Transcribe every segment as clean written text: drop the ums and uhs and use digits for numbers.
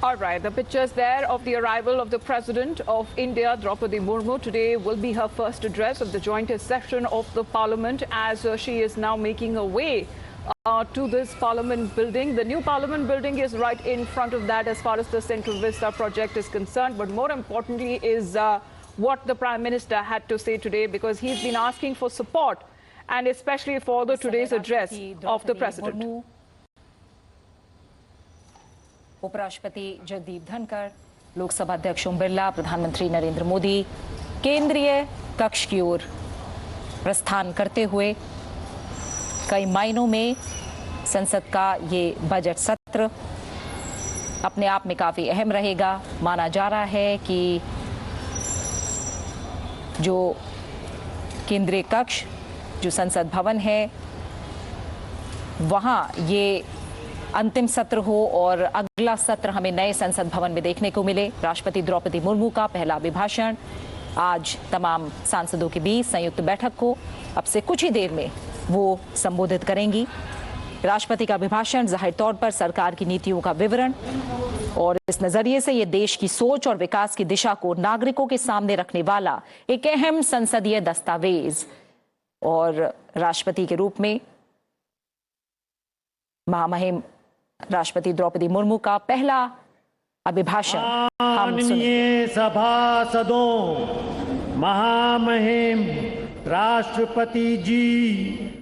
All right, the pictures there of the arrival of the President of India, Draupadi Murmu. Today will be her first address of the joint session of the Parliament as she is now making her way to this Parliament building. The new Parliament building is right in front of that as far as the Central Vista project is concerned. But more importantly is what the Prime Minister had to say today, because he's been asking for support and especially for the today's address of the President. उपराष्ट्रपति जगदीप धनखड़, लोकसभा अध्यक्ष ओम बिरला, प्रधानमंत्री नरेंद्र मोदी केंद्रीय कक्ष की ओर प्रस्थान करते हुए कई मायनों में संसद का ये बजट सत्र अपने आप में काफी अहम रहेगा। माना जा रहा है कि जो केंद्रीय कक्ष, जो संसद भवन है, वहां ये अंतिम सत्र हो और अगला सत्र हमें नए संसद भवन में देखने को मिले। राष्ट्रपति द्रौपदी मुर्मू का पहला अभिभाषण आज तमाम सांसदों के बीच संयुक्त बैठक को अब से कुछ ही देर में वो संबोधित करेंगी। राष्ट्रपति का अभिभाषण जाहिर तौर पर सरकार की नीतियों का विवरण और इस नजरिए से ये देश की सोच और विकास की दिशा को नागरिकों के सामने रखने वाला एक अहम संसदीय दस्तावेज, और राष्ट्रपति के रूप में महामहिम राष्ट्रपति द्रौपदी मुर्मू का पहला अभिभाषण हम सुनिए। सभासदों, महामहिम राष्ट्रपति जी,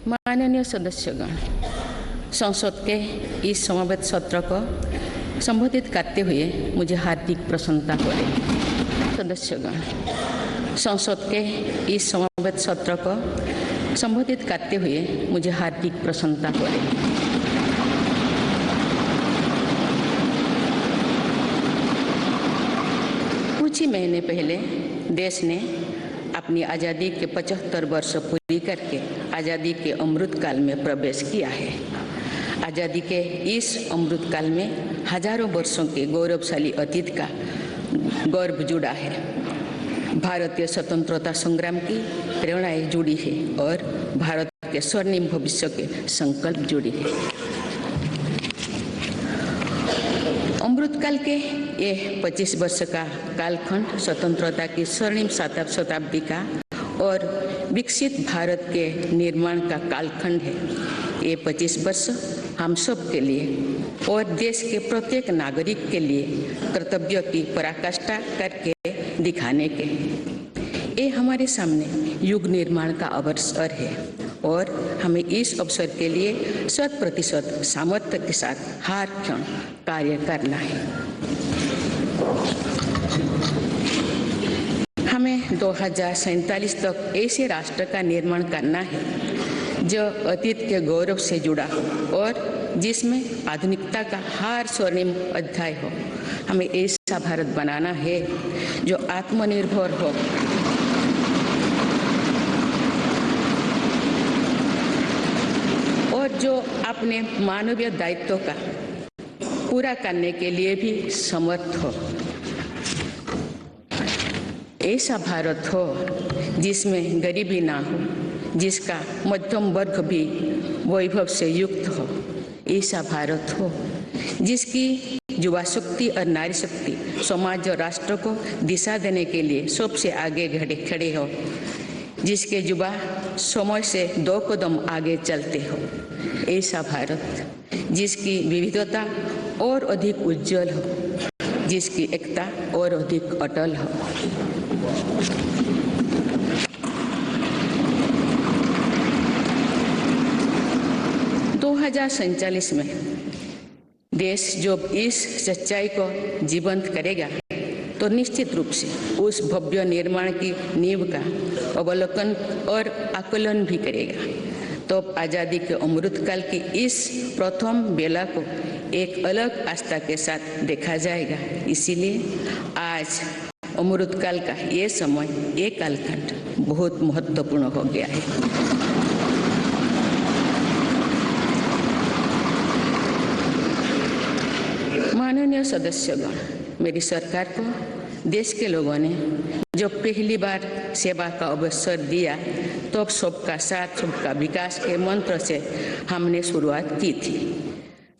माननीय सदस्यगण, संसद के इस समवेत सत्र को संबोधित करते हुए मुझे हार्दिक प्रसन्नता हो रही। सदस्यगण, संसद के इस समवेत सत्र को संबोधित करते हुए मुझे हार्दिक प्रसन्नता हो रही। कुछ ही महीने पहले देश ने अपनी आज़ादी के 75 वर्ष पूरी करके आज़ादी के अमृत काल में प्रवेश किया है। आज़ादी के इस अमृत काल में हजारों वर्षों के गौरवशाली अतीत का गर्व जुड़ा है। भारतीय स्वतंत्रता संग्राम की प्रेरणाएं जुड़ी है और भारत के स्वर्णिम भविष्य के संकल्प जुड़ी है। अमृत अमृतकाल के ये 25 वर्ष का कालखंड स्वतंत्रता की स्वर्णिम शताब्दी का और विकसित भारत के निर्माण का कालखंड है। ये 25 वर्ष हम सब के लिए और देश के प्रत्येक नागरिक के लिए कर्तव्य की पराकाष्ठा करके दिखाने के ये हमारे सामने युग निर्माण का अवसर है और हमें इस अवसर के लिए 100% सामर्थ्य के साथ हर क्षण कार्य करना है। हमें 2047 तक ऐसे राष्ट्र का निर्माण करना है जो अतीत के गौरव से जुड़ा हो और जिसमें आधुनिकता का हर स्वर्णिम अध्याय हो। हमें ऐसा भारत बनाना है जो आत्मनिर्भर हो, और जो अपने मानवीय दायित्व का पूरा करने के लिए भी समर्थ हो। ऐसा भारत हो जिसमें गरीबी ना हो, जिसका मध्यम वर्ग भी वैभव से युक्त हो। ऐसा भारत हो जिसकी युवा शक्ति और नारी शक्ति समाज और राष्ट्र को दिशा देने के लिए सबसे आगे खड़े हो, जिसके युवा समय से 2 कदम आगे चलते हो। ऐसा भारत जिसकी विविधता और अधिक उज्जवल हो, जिसकी एकता और अधिक अटल हो। दो 2047 में देश जब इस सच्चाई को जीवंत करेगा तो निश्चित रूप से उस भव्य निर्माण की नींव का अवलोकन और आकलन भी करेगा। तो आज़ादी के अमृतकाल की इस प्रथम बेला को एक अलग आस्था के साथ देखा जाएगा। इसीलिए आज अमृतकाल का ये समय, ये कालखंड बहुत महत्वपूर्ण हो गया है। माननीय सदस्यगण, मेरी सरकार को देश के लोगों ने जब पहली बार सेवा का अवसर दिया तो सबका साथ सबका विकास के मंत्र से हमने शुरुआत की थी।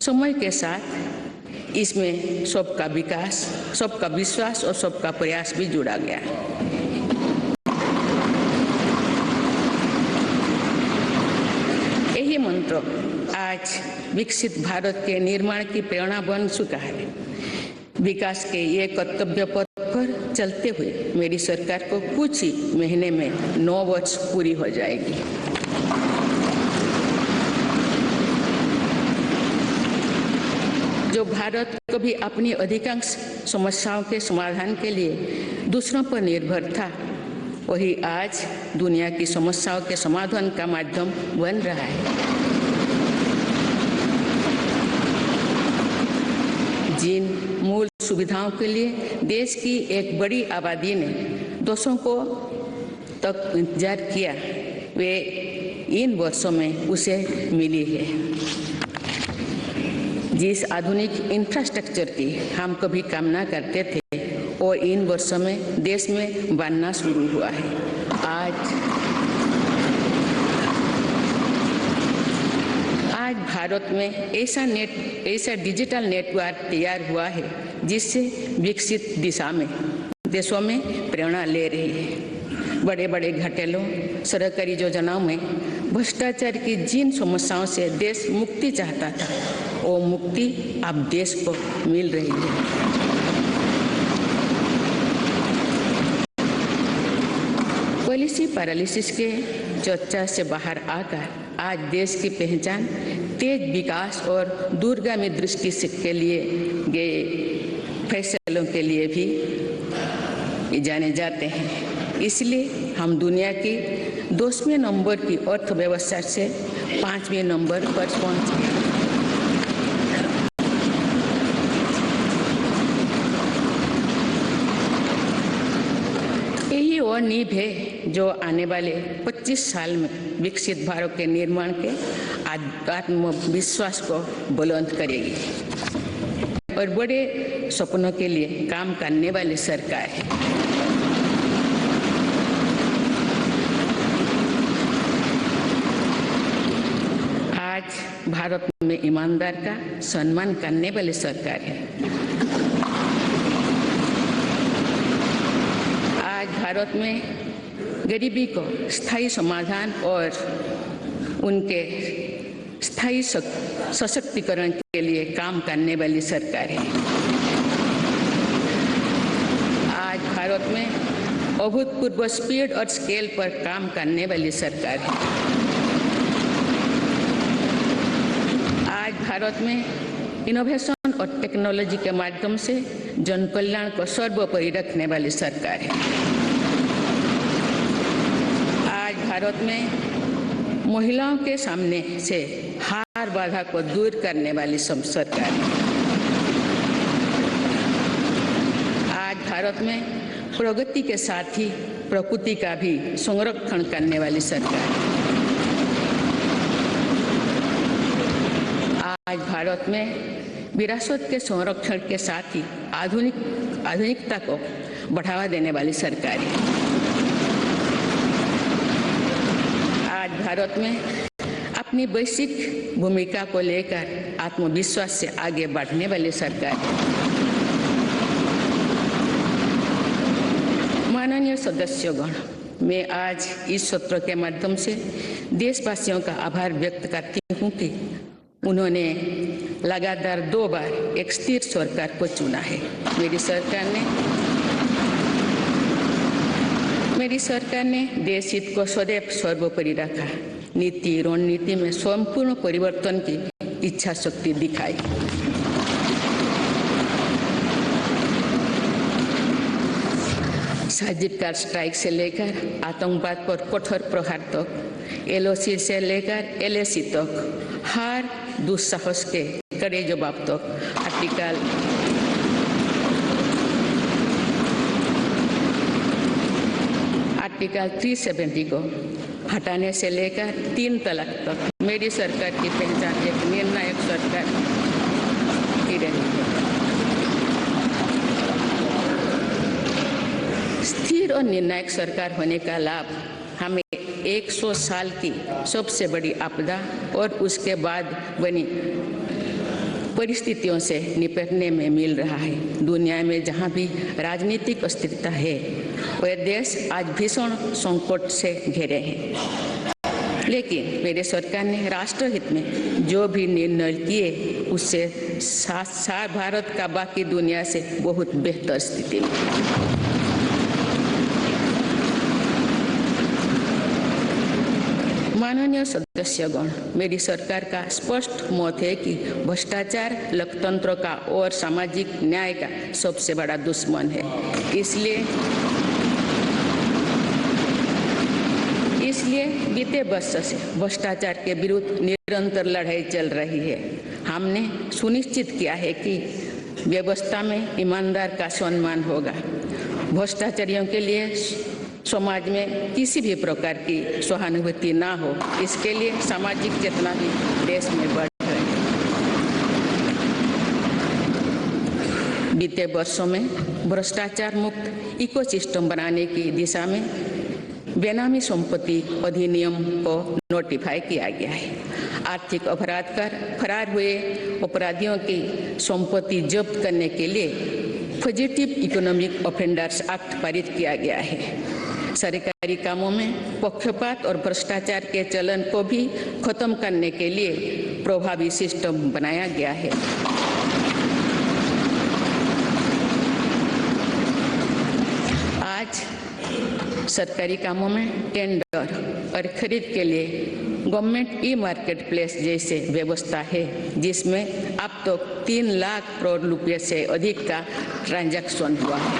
समय के साथ इसमें सबका विकास, सबका विश्वास और सबका प्रयास भी जुड़ा गया। यही मंत्र आज विकसित भारत के निर्माण की प्रेरणा बन चुका है। विकास के ये कर्तव्य पथ पर चलते हुए मेरी सरकार को कुछ ही महीने में 9 वर्ष पूरी हो जाएगी। जो भारत कभी अपनी अधिकांश समस्याओं के समाधान के लिए दूसरों पर निर्भर था, वही आज दुनिया की समस्याओं के समाधान का माध्यम बन रहा है। जिन मूल सुविधाओं के लिए देश की एक बड़ी आबादी ने दशकों तक इंतजार किया, वे इन वर्षों में उसे मिली है। जिस आधुनिक इंफ्रास्ट्रक्चर की हम कभी कामना करते थे, वो इन वर्षों में देश में बनना शुरू हुआ है। आज भारत में ऐसा डिजिटल नेटवर्क तैयार हुआ है जिससे विकसित दिशा में देशों में प्रेरणा ले रही है। बड़े बड़े घोटालों, सरकारी योजनाओं में भ्रष्टाचार की जिन समस्याओं से देश मुक्ति चाहता था, वो मुक्ति अब देश को मिल रही है। पॉलिसी पैरालिसिस के चर्चा से बाहर आकर आज देश की पहचान तेज विकास और दूरगामी दृष्टि के लिए गए फैसलों के लिए भी जाने जाते हैं। इसलिए हम दुनिया की 10वें नंबर की अर्थव्यवस्था से 5वें नंबर पर पहुंचे। यही वो नींव है जो आने वाले 25 साल में विकसित भारत के निर्माण के आत्मविश्वास को बुलंद करेगी और बड़े सपनों के लिए काम करने वाली सरकार है। आज भारत में ईमानदार का सम्मान करने वाली सरकार है। भारत में गरीबी को स्थायी समाधान और उनके स्थायी सशक्तिकरण के लिए काम करने वाली सरकार है। आज भारत में अभूतपूर्व स्पीड और स्केल पर काम करने वाली सरकार है। आज भारत में इनोवेशन और टेक्नोलॉजी के माध्यम से जन कल्याण को सर्वोपरि रखने वाली सरकार है। आज भारत में महिलाओं के सामने से हार बाधा को दूर करने वाली सरकार है। आज भारत में प्रगति के साथ ही प्रकृति का भी संरक्षण करने वाली सरकार है। आज भारत में विरासत के संरक्षण के साथ ही आधुनिकता को बढ़ावा देने वाली सरकार है। आज भारत में अपनी वैश्विक भूमिका को लेकर आत्मविश्वास से आगे बढ़ने वाली सरकार है। माननीय सदस्यगण, मैं आज इस सत्र के माध्यम से देशवासियों का आभार व्यक्त करती हूँ कि उन्होंने लगातार 2 बार एक स्थिर सरकार को चुना है। मेरी सरकार ने देश हित को सदैव सर्वोपरि रखा। नीति रणनीति में संपूर्ण परिवर्तन की इच्छा शक्ति दिखाई। सर्जिकल स्ट्राइक से लेकर आतंकवाद पर कठोर प्रहार तक, LOC से लेकर LAC तक, हर दुस्साहस के कड़े जवाब तक आर्टिकल 370 को हटाने से लेकर 3 तलाक तक मेरी सरकार की पहचान एक निर्णायक सरकार ही रही है। स्थिर और निर्णायक सरकार होने का लाभ हमें 100 साल की सबसे बड़ी आपदा और उसके बाद बनी परिस्थितियों से निपटने में मिल रहा है। दुनिया में जहां भी राजनीतिक अस्थिरता है, वह देश आज भीषण संकट से घिरे हैं। लेकिन मेरे सरकार ने राष्ट्रहित में जो भी निर्णय किए, उससे भारत का बाकी दुनिया से बहुत बेहतर स्थिति में। माननीय सदस्यगण, मेरी सरकार का स्पष्ट मत है कि भ्रष्टाचार लोकतंत्र का और सामाजिक न्याय का सबसे बड़ा दुश्मन है। इसलिए बीते वर्ष से भ्रष्टाचार के विरुद्ध निरंतर लड़ाई चल रही है। हमने सुनिश्चित किया है कि व्यवस्था में ईमानदार का सम्मान होगा। भ्रष्टाचारियों के लिए समाज में किसी भी प्रकार की सहानुभूति ना हो, इसके लिए सामाजिक चेतना भी देश में बढ़ रही है। बीते वर्षों में भ्रष्टाचार मुक्त इकोसिस्टम बनाने की दिशा में बेनामी संपत्ति अधिनियम को नोटिफाई किया गया है। आर्थिक अपराध कर फरार हुए अपराधियों की संपत्ति जब्त करने के लिए फजिटिव इकोनॉमिक ऑफेंडर्स एक्ट पारित किया गया है। सरकारी कामों में पक्षपात और भ्रष्टाचार के चलन को भी खत्म करने के लिए प्रभावी सिस्टम बनाया गया है। आज सरकारी कामों में टेंडर और खरीद के लिए गवर्नमेंट ई-मार्केट प्लेस जैसे व्यवस्था है, जिसमें अब तक 3 लाख करोड़ रुपये से अधिक का ट्रांजैक्शन हुआ है।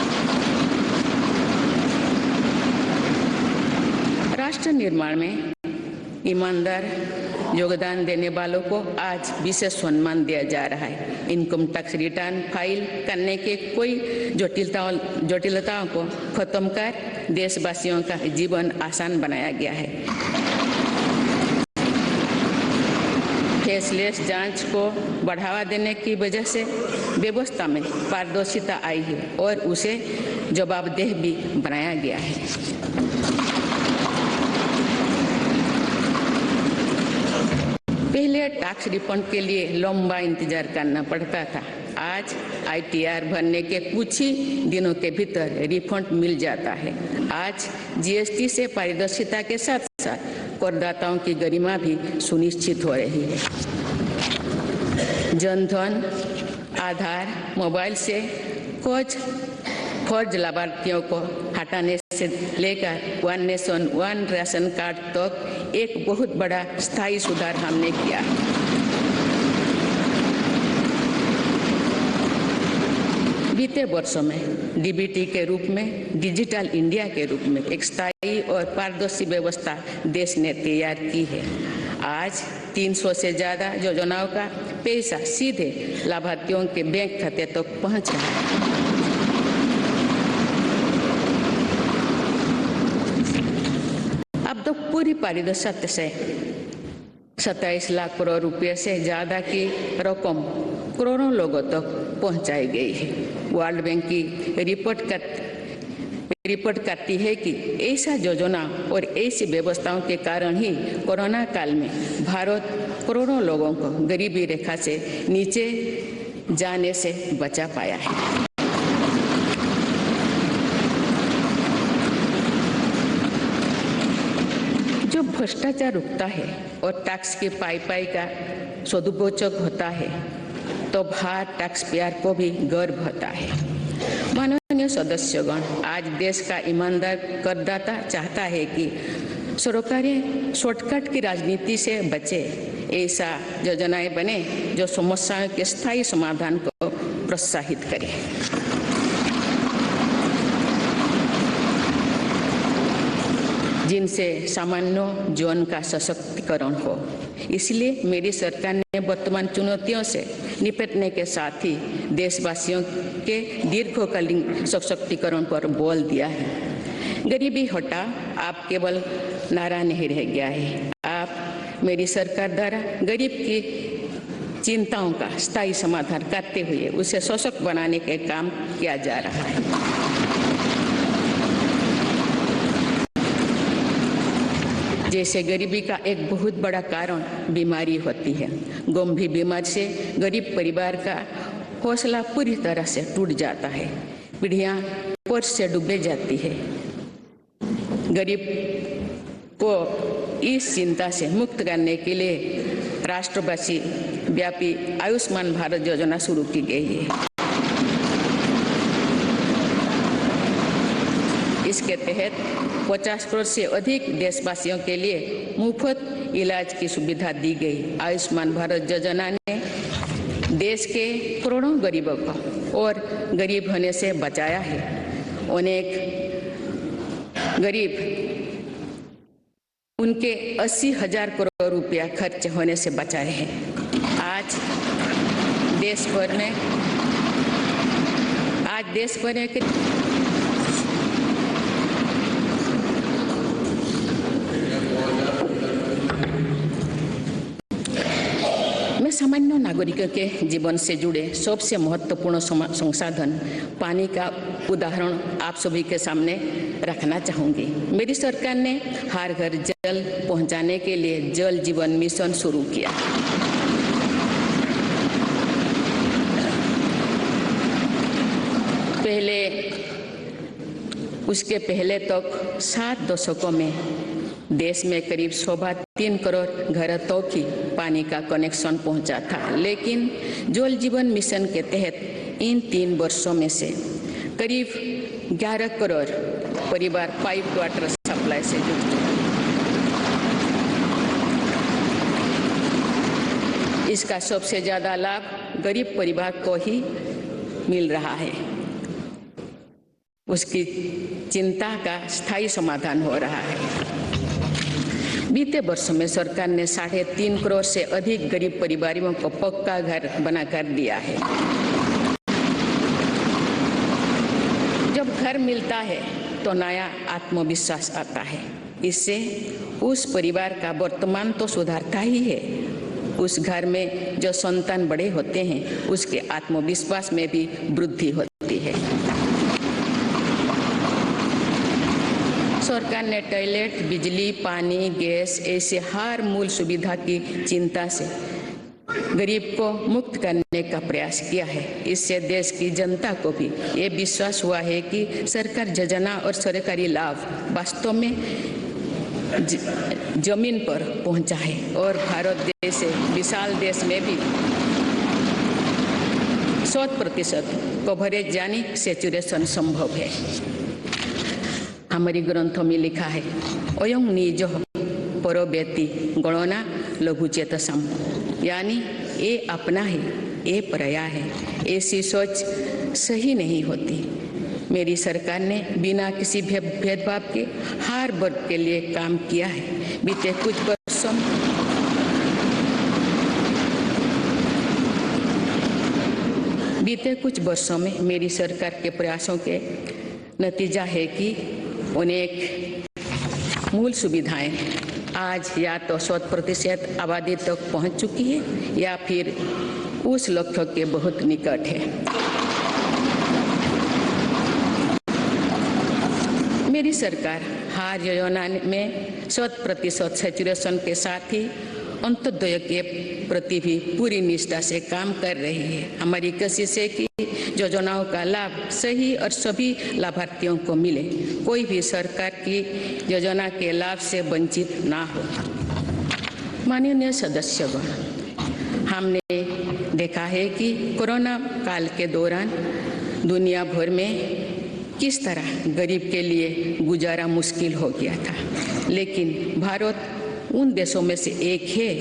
राष्ट्र निर्माण में ईमानदार योगदान देने वालों को आज विशेष सम्मान दिया जा रहा है। इनकम टैक्स रिटर्न फाइल करने के कोई जटिलताओं को खत्म कर देशवासियों का जीवन आसान बनाया गया है। फेसलेस जांच को बढ़ावा देने की वजह से व्यवस्था में पारदर्शिता आई है और उसे जवाबदेह भी बनाया गया है। पहले टैक्स रिफंड के लिए लंबा इंतजार करना पड़ता था। आज ITR भरने के कुछ ही दिनों के भीतर रिफंड मिल जाता है। आज GST से पारदर्शिता के साथ साथ करदाताओं की गरिमा भी सुनिश्चित हो रही है। जनधन, आधार, मोबाइल से कुछ फर्ज लाभार्थियों को हटाने से लेकर one nation one ration card तक एक बहुत बड़ा स्थायी सुधार हमने किया। बीते वर्षों में DBT के रूप में, डिजिटल इंडिया के रूप में एक स्थायी और पारदर्शी व्यवस्था देश ने तैयार की है। आज 300 से ज़्यादा योजनाओं का पैसा सीधे लाभार्थियों के बैंक खाते तक पहुंच रहा है। अब तो पूरी पारदर्शिता से 27 लाख करोड़ रुपए से ज़्यादा की रकम करोड़ों लोगों तक पहुंचाई गई है। वर्ल्ड बैंक की रिपोर्ट करती है कि ऐसा योजना और ऐसी व्यवस्थाओं के कारण ही कोरोना काल में भारत करोड़ों लोगों को गरीबी रेखा से नीचे जाने से बचा पाया है। जो भ्रष्टाचार रुकता है और टैक्स की पाई का सदुपयोग होता है तो भारत टैक्स पेयर को भी गर्व होता है। माननीय सदस्यगण, आज देश का ईमानदार करदाता चाहता है कि सरकारें शॉर्टकट की राजनीति से बचे, ऐसा योजनाएं बने जो समस्याओं के स्थायी समाधान को प्रोत्साहित करे। जिनसे सामान्य जीवन का सशक्तिकरण हो। इसलिए मेरी सरकार ने वर्तमान चुनौतियों से निपटने के साथ ही देशवासियों के दीर्घकालीन सशक्तिकरण पर बल दिया है। गरीबी हटा आप केवल नारा नहीं रह गया है, आप मेरी सरकार द्वारा गरीब की चिंताओं का स्थायी समाधान करते हुए उसे सशक्त बनाने के काम किया जा रहा है। जैसे गरीबी का एक बहुत बड़ा कारण बीमारी होती है। गंभीर बीमारी से गरीब परिवार का हौसला पूरी तरह से टूट जाता है, पीढ़ियां कर्ज से डूबे जाती है। गरीब को इस चिंता से मुक्त करने के लिए राष्ट्रव्यापी व्यापी आयुष्मान भारत योजना शुरू की गई है। इसके तहत 50 करोड़ से अधिक देशवासियों के लिए मुफ्त इलाज की सुविधा दी गई। आयुष्मान भारत योजना ने देश के करोड़ों गरीबों को और गरीब होने से बचाया है। अनेक गरीब उनके 80,000 करोड़ रुपया खर्च होने से बचाए हैं। आज देश भर में सामान्य नागरिकों के जीवन से जुड़े सबसे महत्वपूर्ण संसाधन पानी का उदाहरण आप सभी के सामने रखना चाहूंगी। मेरी सरकार ने हर घर जल पहुंचाने के लिए जल जीवन मिशन शुरू किया। उसके पहले तक 7 दशकों में देश में करीब 3 करोड़ घरों तक ही पानी का कनेक्शन पहुंचा था, लेकिन जल जीवन मिशन के तहत इन 3 वर्षों में से करीब 11 करोड़ परिवार पाइप वाटर सप्लाई से जुड़ चुके हैं। इसका सबसे ज्यादा लाभ गरीब परिवार को ही मिल रहा है। उसकी चिंता का स्थायी समाधान हो रहा है। बीते वर्षों में सरकार ने 3.5 करोड़ से अधिक गरीब परिवारों को पक्का घर बनाकर दिया है। जब घर मिलता है तो नया आत्मविश्वास आता है। इससे उस परिवार का वर्तमान तो सुधरता ही है, उस घर में जो संतान बड़े होते हैं उसके आत्मविश्वास में भी वृद्धि होती है। सरकार ने टॉयलेट, बिजली, पानी, गैस ऐसे हर मूल सुविधा की चिंता से गरीब को मुक्त करने का प्रयास किया है। इससे देश की जनता को भी ये विश्वास हुआ है कि सरकार योजना और सरकारी लाभ वास्तव में जमीन पर पहुंचा है और भारत जैसे विशाल देश में भी 100% कवरेज यानी सैचुरेशन संभव है। हमारी ग्रंथों में लिखा है अयं निज परोवेति गणना लघुचेतसम, यानी ये अपना है ये पराया है, ऐसी सोच सही नहीं होती। मेरी सरकार ने बिना किसी भेदभाव के हर वर्ग के लिए काम किया है। बीते कुछ वर्षों में मेरी सरकार के प्रयासों के नतीजा है कि अनेक मूल सुविधाएं आज या तो 100% आबादी तक पहुंच चुकी है या फिर उस लक्ष्य के बहुत निकट है। मेरी सरकार हर योजना में 100% सैचुरेशन के साथ ही अंत्योदय के प्रति भी पूरी निष्ठा से काम कर रही है। हमारी कोशिश है कि योजनाओं का लाभ सही और सभी लाभार्थियों को मिले, कोई भी सरकार की योजना के लाभ से वंचित ना हो। माननीय सदस्यगण, हमने देखा है कि कोरोना काल के दौरान दुनिया भर में किस तरह गरीब के लिए गुजारा मुश्किल हो गया था, लेकिन भारत उन देशों में से एक है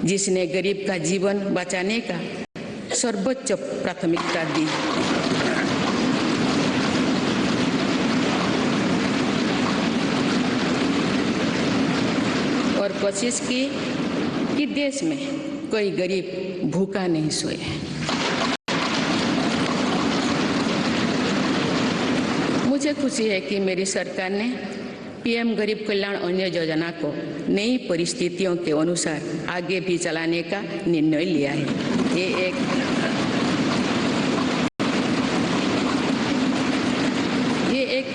जिसने गरीब का जीवन बचाने का सर्वोच्च प्राथमिकता दी। और कोशिश की कि देश में कोई गरीब भूखा नहीं सोए। मुझे खुशी है कि मेरी सरकार ने पीएम गरीब कल्याण अन्न योजना को नई परिस्थितियों के अनुसार आगे भी चलाने का निर्णय लिया है। ये एक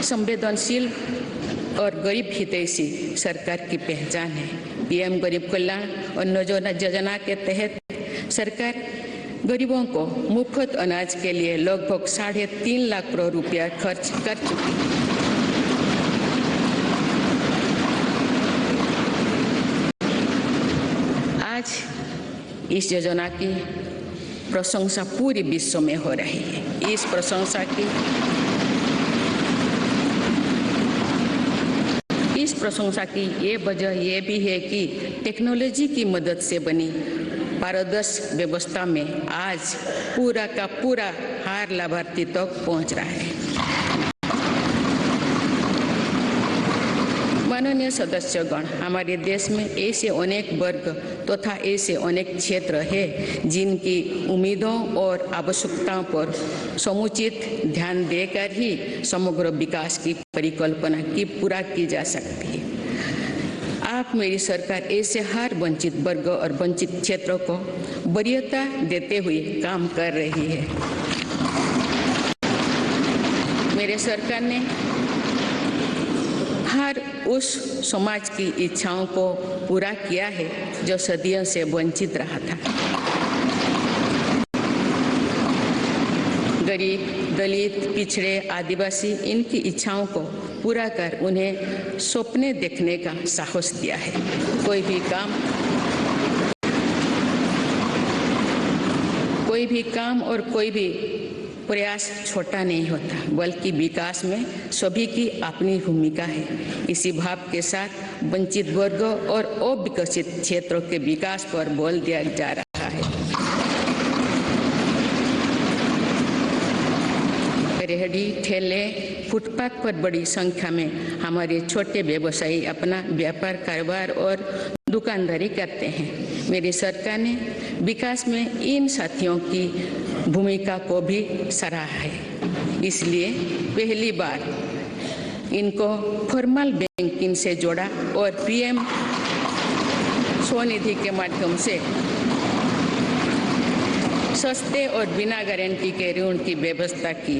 संवेदनशील और गरीब हितैषी सरकार की पहचान है। पीएम गरीब कल्याण अन्न योजना के तहत सरकार गरीबों को मुफ्त अनाज के लिए लगभग 3.5 लाख करोड़ रुपया खर्च कर चुकी है। आज इस योजना की प्रशंसा पूरे विश्व में हो रही है। इस प्रशंसा की ये वजह ये भी है कि टेक्नोलॉजी की मदद से बनी पारदर्शी व्यवस्था में आज पूरा का पूरा हर लाभार्थी तक पहुंच रहा है। माननीय सदस्यगण, हमारे देश में ऐसे अनेक वर्ग तथा ऐसे अनेक क्षेत्र हैं जिनकी उम्मीदों और आवश्यकताओं पर समुचित ध्यान देकर ही समग्र विकास की परिकल्पना की पूरा की जा सकती है। आप मेरी सरकार ऐसे हर वंचित वर्ग और वंचित क्षेत्रों को वरीयता देते हुए काम कर रही है। मेरे सरकार ने हर उस समाज की इच्छाओं को पूरा किया है जो सदियों से वंचित रहा था। गरीब, दलित, पिछड़े, आदिवासी इनकी इच्छाओं को पूरा कर उन्हें सपने देखने का साहस दिया है। कोई भी काम और कोई भी प्रयास छोटा नहीं होता, बल्कि विकास में सभी की अपनी भूमिका है। इसी भाव के साथ वंचित वर्गों और अविकसित क्षेत्रों के विकास पर बल दिया जा रहा है। रेहड़ी, ठेले, फुटपाथ पर बड़ी संख्या में हमारे छोटे व्यवसायी अपना व्यापार, कारोबार और दुकानदारी करते हैं। मेरी सरकार ने विकास में इन साथियों की भूमिका को भी सराहा है। इसलिए पहली बार इनको फॉर्मल बैंकिंग से जोड़ा और पीएम स्वनिधि के माध्यम से सस्ते और बिना गारंटी के ऋण की व्यवस्था की।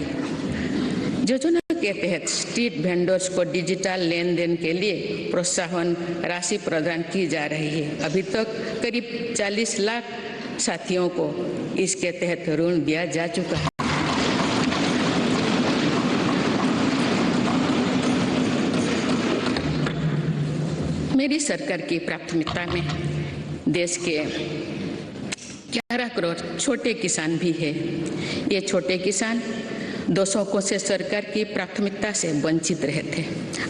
योजना के तहत स्ट्रीट वेंडर्स को डिजिटल लेन देन के लिए प्रोत्साहन राशि प्रदान की जा रही है। अभी तक करीब 40 लाख साथियों को इसके तहत ऋण दिया जा चुका है। मेरी सरकार की प्राथमिकता में देश के 11 करोड़ छोटे किसान भी है। ये छोटे किसान दशकों से सरकार की प्राथमिकता से वंचित रहे थे।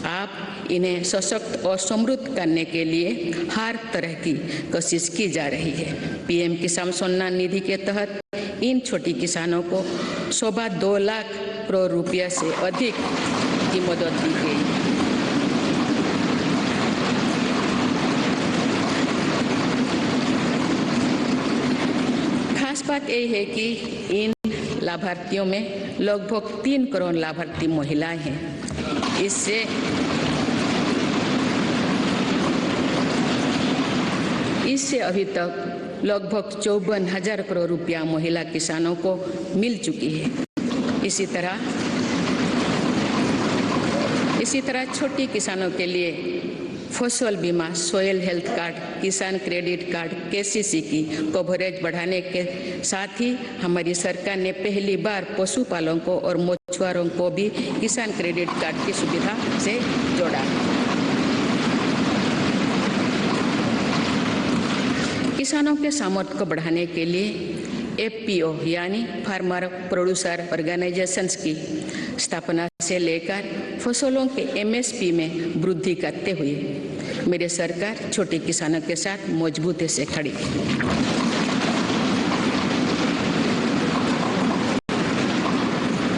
आप इन्हें सशक्त और समृद्ध करने के लिए हर तरह की कोशिश की जा रही है। पीएम किसान सम्मान निधि के तहत इन छोटे किसानों को 2.25 लाख करोड़ रुपया से अधिक की मदद दी गई। खास बात यह है कि इन लाभार्थियों में लगभग 3 करोड़ लाभार्थी महिलाएं हैं। इससे अभी तक लगभग 54,000 करोड़ रुपया महिला किसानों को मिल चुकी है। इसी तरह छोटे किसानों के लिए फसल बीमा, सोयल हेल्थ कार्ड, किसान क्रेडिट कार्ड, केसीसी की कवरेज बढ़ाने के साथ ही हमारी सरकार ने पहली बार पशुपालकों और मछुआरों को भी किसान क्रेडिट कार्ड की सुविधा से जोड़ा। किसानों के सामर्थ्य को बढ़ाने के लिए एफपीओ यानी फार्मर प्रोड्यूसर ऑर्गेनाइजेशंस की स्थापना से लेकर फसलों के एमएसपी में वृद्धि करते हुए मेरी सरकार छोटे किसानों के साथ मजबूती से खड़ी है।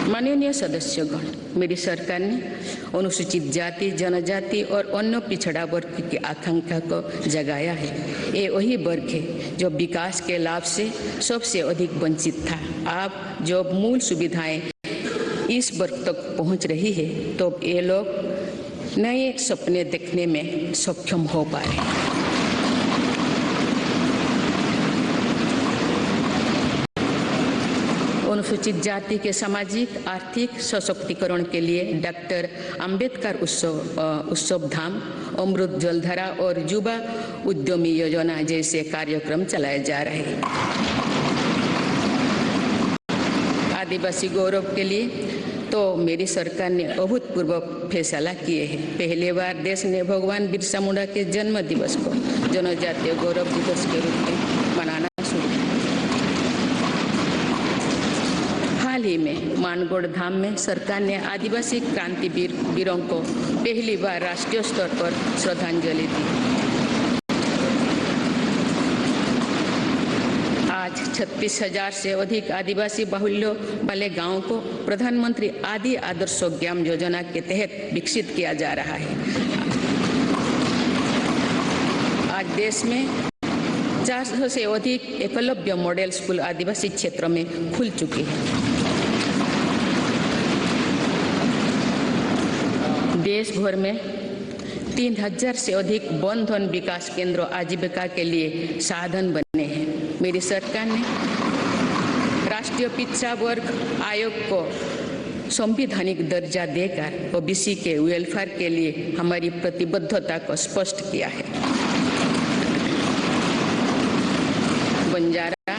माननीय सदस्यगण, मेरी सरकार ने अनुसूचित जाति, जनजाति और अन्य पिछड़ा वर्ग की आकांक्षा को जगाया है। ये वही वर्ग है जो विकास के लाभ से सबसे अधिक वंचित था। अब जब मूल सुविधाएं इस वर्ग तक पहुंच रही है तो ये लोग नए सपने देखने में सक्षम हो पा रहे हैं। अनुसूचित जाति के सामाजिक आर्थिक सशक्तिकरण के लिए डॉक्टर अंबेडकर उत्सव धाम, अमृत जलधारा और युवा उद्यमी योजना जैसे कार्यक्रम चलाए जा रहे हैं। आदिवासी गौरव के लिए तो मेरी सरकार ने अभूतपूर्व फैसला किए हैं। पहली बार देश ने भगवान बिरसा मुंडा के जन्म दिवस को जनजातीय गौरव दिवस के रूप में मनाना शुरू किया। हाल ही में मानगढ़ धाम में सरकार ने आदिवासी क्रांतिवीर वीरों को पहली बार राष्ट्रीय स्तर पर श्रद्धांजलि दी। आज 36,000 से अधिक आदिवासी बाहुल्य वाले गांवों को प्रधानमंत्री आदि आदर्श ग्राम योजना के तहत विकसित किया जा रहा है। आज देश में 400 से अधिक एकलव्य मॉडल स्कूल आदिवासी क्षेत्रों में खुल चुके हैं। देश भर में 3,000 से अधिक वन धन विकास केंद्र आजीविका के लिए साधन बने हैं। मेरी सरकार ने राष्ट्रीय पिछड़ा वर्ग आयोग को संवैधानिक दर्जा देकर ओबीसी के वेलफेयर के लिए हमारी प्रतिबद्धता को स्पष्ट किया है। बंजारा,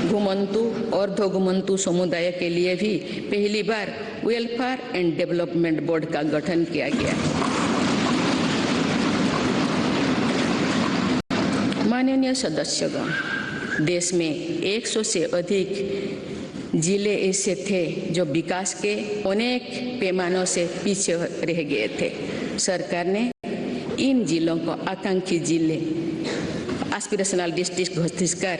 घुमंतु और अर्धघुमंतु समुदाय के लिए भी पहली बार वेलफेयर एंड डेवलपमेंट बोर्ड का गठन किया गया है। माननीय सदस्यगण, देश में 100 से अधिक जिले ऐसे थे जो विकास के अनेक पैमानों से पीछे रह गए थे। सरकार ने इन जिलों को आकांक्षी जिले, एस्पिरेशनल डिस्ट्रिक्ट घोषित कर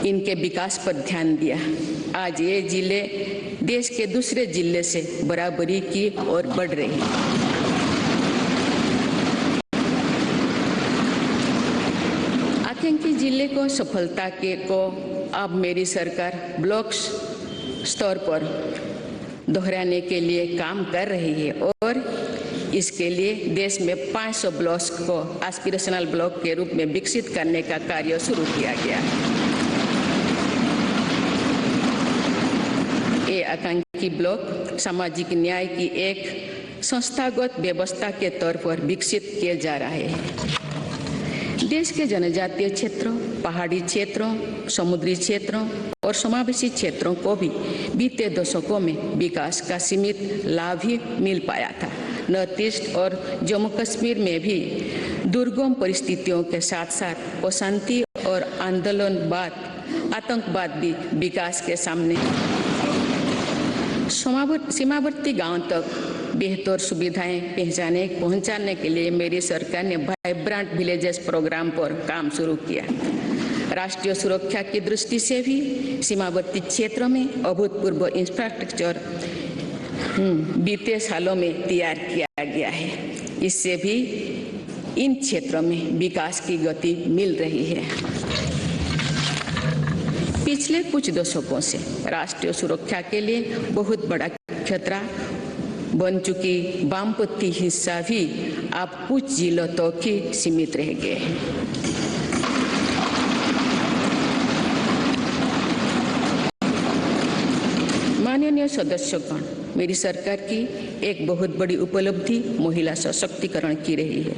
इनके विकास पर ध्यान दिया। आज ये जिले देश के दूसरे जिले से बराबरी की ओर बढ़ रहे हैं। आकांक्षी जिले को सफलता के को अब मेरी सरकार ब्लॉक स्तर पर दोहराने के लिए काम कर रही है और इसके लिए देश में 500 ब्लॉक्स को एस्पिरेशनल ब्लॉक के रूप में विकसित करने का कार्य शुरू किया गया है। ये आकांक्षी कि ब्लॉक सामाजिक न्याय की एक संस्थागत व्यवस्था के तौर पर विकसित किए जा रहे हैं। देश के जनजातीय क्षेत्रों, पहाड़ी क्षेत्रों, समुद्री क्षेत्रों और समावेशी क्षेत्रों को भी बीते दशकों में विकास का सीमित लाभ ही मिल पाया था। नॉर्थ ईस्ट और जम्मू कश्मीर में भी दुर्गम परिस्थितियों के साथ साथ अशांति और आतंकवाद भी विकास के सामने। सीमावर्ती गांव तक बेहतर सुविधाएं पहुंचाने के लिए मेरी सरकार ने वाइब्रेंट विलेजेस प्रोग्राम पर काम शुरू किया। राष्ट्रीय सुरक्षा की दृष्टि से भी सीमावर्ती क्षेत्रों में अभूतपूर्व इंफ्रास्ट्रक्चर बीते सालों में तैयार किया गया है। इससे भी इन क्षेत्रों में विकास की गति मिल रही है। पिछले कुछ दशकों से राष्ट्रीय सुरक्षा के लिए बहुत बड़ा खतरा बन चुकी वामपंथी हिस्सा भी अब कुछ जिलों तक ही सीमित रह गए हैं। माननीय सदस्यगण, मेरी सरकार की एक बहुत बड़ी उपलब्धि महिला सशक्तिकरण की रही है।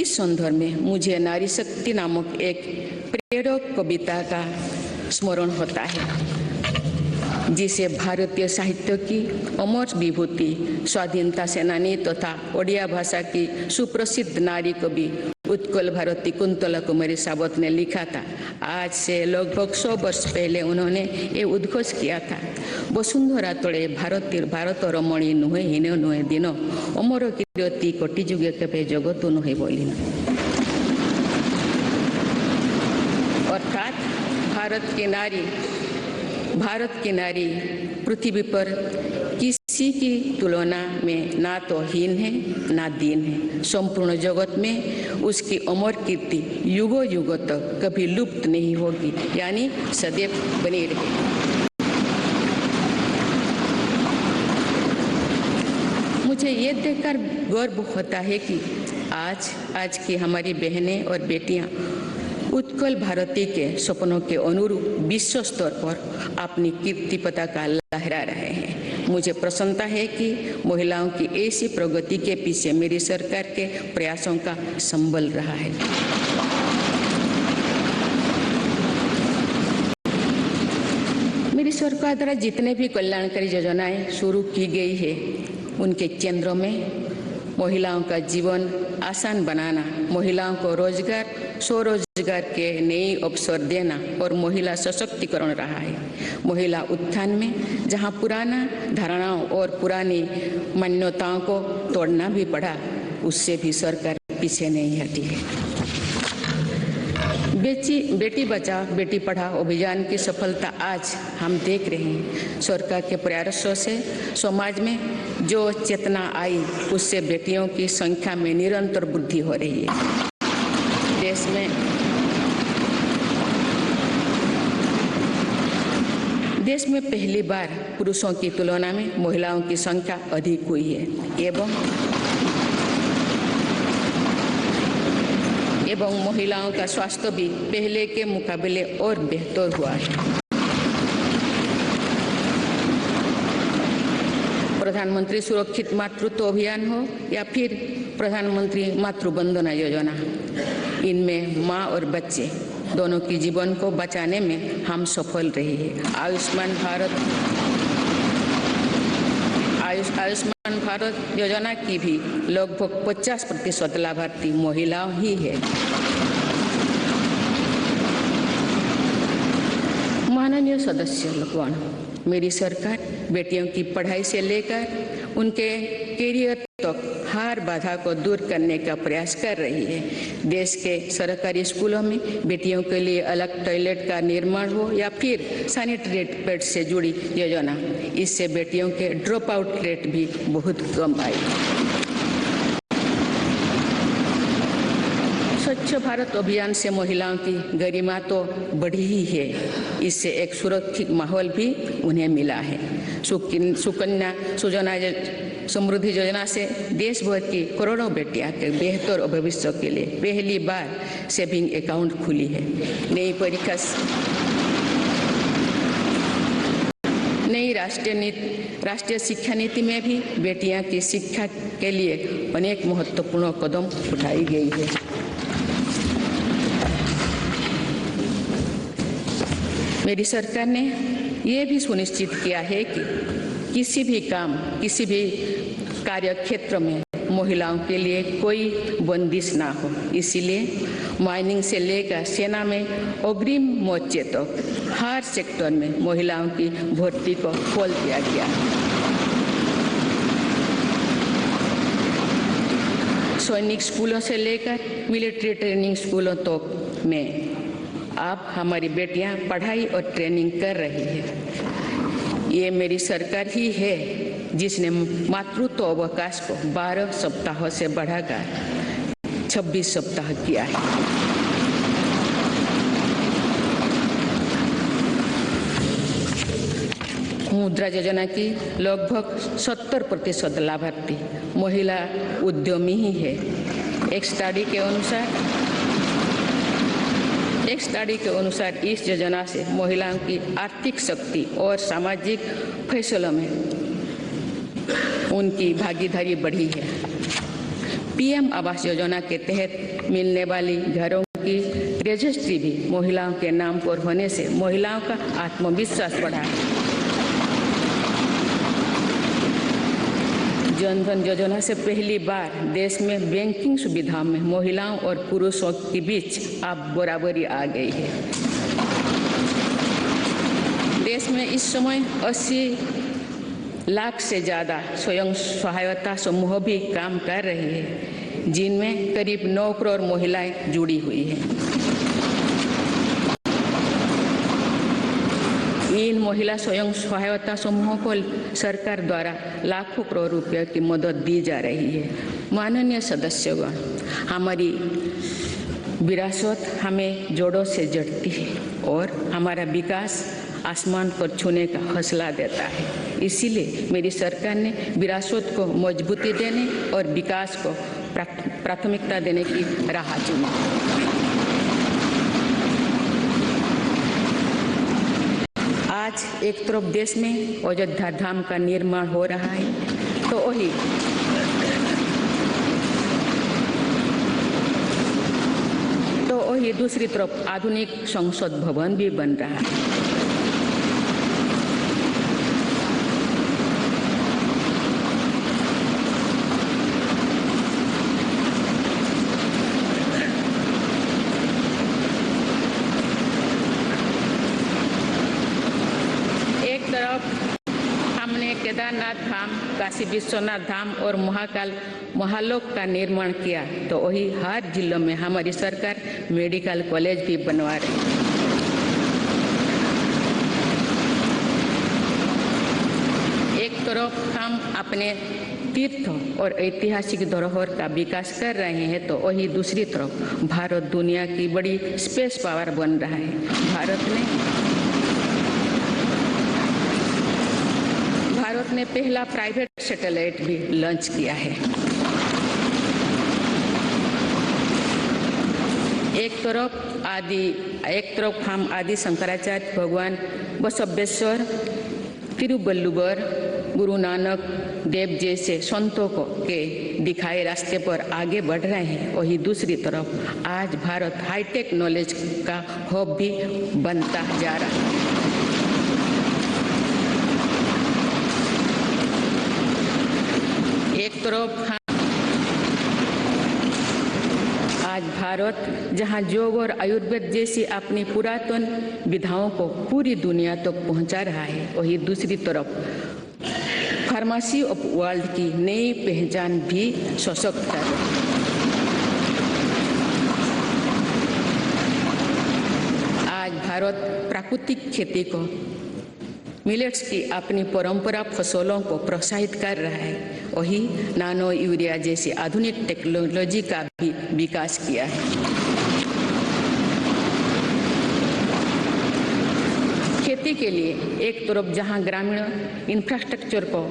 इस संदर्भ में मुझे नारी शक्ति नामक एक प्रेरक कविता का स्मरण होता है, जिसे भारतीय साहित्य की अमर विभूति स्वाधीनता सेनानी तथा ओडिया भाषा की सुप्रसिद्ध नारी कवि उत्कल भारती कुंतला कुमारी सावत ने लिखा था। आज से लगभग 100 वर्ष पहले उन्होंने ये उद्घोष किया था, वसुंधरा तले भारत रमणी नुहे हीन नुहे दिन अमर कीर्ति कोटि जुगे केबे जगत नुहे बोलिना। अर्थात भारत की नारी पृथ्वी पर किसी की तुलना में ना तो हीन है ना दीन है। संपूर्ण जगत में उसकी अमर कीर्ति युगों युगों तक कभी लुप्त नहीं होगी, यानी सदैव बनी रहेगी। मुझे ये देखकर गर्व होता है कि आज की हमारी बहनें और बेटियां उत्कल भारती के सपनों के अनुरूप विश्व स्तर पर अपनी कीर्ति पताका लहरा रहे हैं। मुझे प्रसन्नता है कि महिलाओं की ऐसी प्रगति के पीछे मेरी सरकार के प्रयासों का संबल रहा है। मेरी सरकार द्वारा जितने भी कल्याणकारी योजनाएं शुरू की गई है, उनके केंद्रों में महिलाओं का जीवन आसान बनाना, महिलाओं को रोजगार, स्वरोजगार के नए अवसर देना और महिला सशक्तिकरण रहा है। महिला उत्थान में जहां पुराना धारणाओं और पुरानी मान्यताओं को तोड़ना भी पड़ा, उससे भी सरकार पीछे नहीं हटी है। बेटी बचाओ बेटी पढ़ाओ अभियान की सफलता आज हम देख रहे हैं। सरकार के प्रयासों से समाज में जो चेतना आई, उससे बेटियों की संख्या में निरंतर वृद्धि हो रही है। देश में पहली बार पुरुषों की तुलना में महिलाओं की संख्या अधिक हुई है एवं महिलाओं का स्वास्थ्य भी पहले के मुकाबले और बेहतर हुआ है। प्रधानमंत्री सुरक्षित मातृत्व अभियान हो या फिर प्रधानमंत्री मातृ वंदना योजना, इनमें माँ और बच्चे दोनों की जीवन को बचाने में हम सफल रहे हैं। आयुष्मान भारत योजना की भी लगभग 50% लाभार्थी महिलाओं ही है। माननीय सदस्यगण, मेरी सरकार बेटियों की पढ़ाई से लेकर उनके करियर तक हर बाधा को दूर करने का प्रयास कर रही है। देश के सरकारी स्कूलों में बेटियों के लिए अलग टॉयलेट का निर्माण हो या फिर सैनिटरी पैड से जुड़ी योजना, इससे बेटियों के ड्रॉप आउट रेट भी बहुत कम आई। स्वच्छ भारत अभियान से महिलाओं की गरिमा तो बढ़ी ही है, इससे एक सुरक्षित माहौल भी उन्हें मिला है। सुकन्या सुजना समृद्धि योजना से देश भर की करोड़ों बेटियां के बेहतर भविष्य के लिए पहली बार सेविंग अकाउंट खुली है। नई राष्ट्रीय शिक्षा नीति में भी बेटियां की शिक्षा के लिए अनेक महत्वपूर्ण कदम उठाई गई है। मेरी सरकार ने यह भी सुनिश्चित किया है कि किसी भी कार्य क्षेत्र में महिलाओं के लिए कोई बंदिश ना हो। इसीलिए माइनिंग से लेकर सेना में अग्रिम मोर्चे तक हर सेक्टर में महिलाओं की भर्ती को खोल दिया गया। सैनिक स्कूलों से लेकर मिलिट्री ट्रेनिंग स्कूलों तक में अब हमारी बेटियां पढ़ाई और ट्रेनिंग कर रही है। ये मेरी सरकार ही है जिसने मातृत्व अवकाश को 12 सप्ताह से बढ़ाकर 26 सप्ताह किया है। मुद्रा योजना की लगभग 70% लाभार्थी महिला उद्यमी ही है। एक स्टडी के अनुसार इस योजना से महिलाओं की आर्थिक शक्ति और सामाजिक फैसलों में उनकी भागीदारी बढ़ी है। पीएम आवास योजना के तहत मिलने वाली घरों की रजिस्ट्री भी महिलाओं के नाम पर होने से महिलाओं का आत्मविश्वास बढ़ा है। जन धन योजना से पहली बार देश में बैंकिंग सुविधाओं में महिलाओं और पुरुषों के बीच अब बराबरी आ गई है। देश में इस समय 80 लाख से ज़्यादा स्वयं सहायता समूह भी काम कर रहे हैं, जिनमें करीब 9 करोड़ महिलाएं जुड़ी हुई हैं। इन महिला स्वयं सहायता समूहों को सरकार द्वारा लाखों करोड़ रुपए की मदद दी जा रही है। माननीय सदस्यगण, हमारी विरासत हमें जोड़ों से जड़ती है और हमारा विकास आसमान पर छूने का हौसला देता है। इसीलिए मेरी सरकार ने विरासत को मजबूती देने और विकास को प्राथमिकता देने की राह चुनी। आज एक तरफ देश में अयोध्या धाम का निर्माण हो रहा है, तो वही दूसरी तरफ आधुनिक संसद भवन भी बन रहा है। हमने केदारनाथ धाम, काशी विश्वनाथ धाम और महालोक का निर्माण किया, तो वही हर जिलों में हमारी सरकार मेडिकल कॉलेज भी बनवा रही है। एक तरफ हम अपने तीर्थ और ऐतिहासिक धरोहर का विकास कर रहे हैं, तो वही दूसरी तरफ भारत दुनिया की बड़ी स्पेस पावर बन रहा है। भारत ने पहला प्राइवेट सैटेलाइट भी लॉन्च किया है। एक तरफ हम आदि शंकराचार्य भगवान बसवेश्वर, तिरुवल्लुवर, गुरु नानक देव जैसे संतों के दिखाए रास्ते पर आगे बढ़ रहे हैं, वही दूसरी तरफ आज भारत हाईटेक नॉलेज का हब भी बनता जा रहा है। एक तरफ आज भारत जहां योग और आयुर्वेद जैसी अपनी पुरातन विधाओं को पूरी दुनिया तक पहुंचा रहा है, वहीं दूसरी तरफ फार्मेसी ऑफ वर्ल्ड की नई पहचान भी सशक्त कर रही है। आज भारत प्राकृतिक खेती को, मिलेट्स की अपनी परंपरा फसलों को प्रोत्साहित कर रहा है, वही नानो यूरिया जैसी आधुनिक टेक्नोलॉजी का भी विकास किया है। खेती के लिए एक तरफ जहां ग्रामीण इंफ्रास्ट्रक्चर को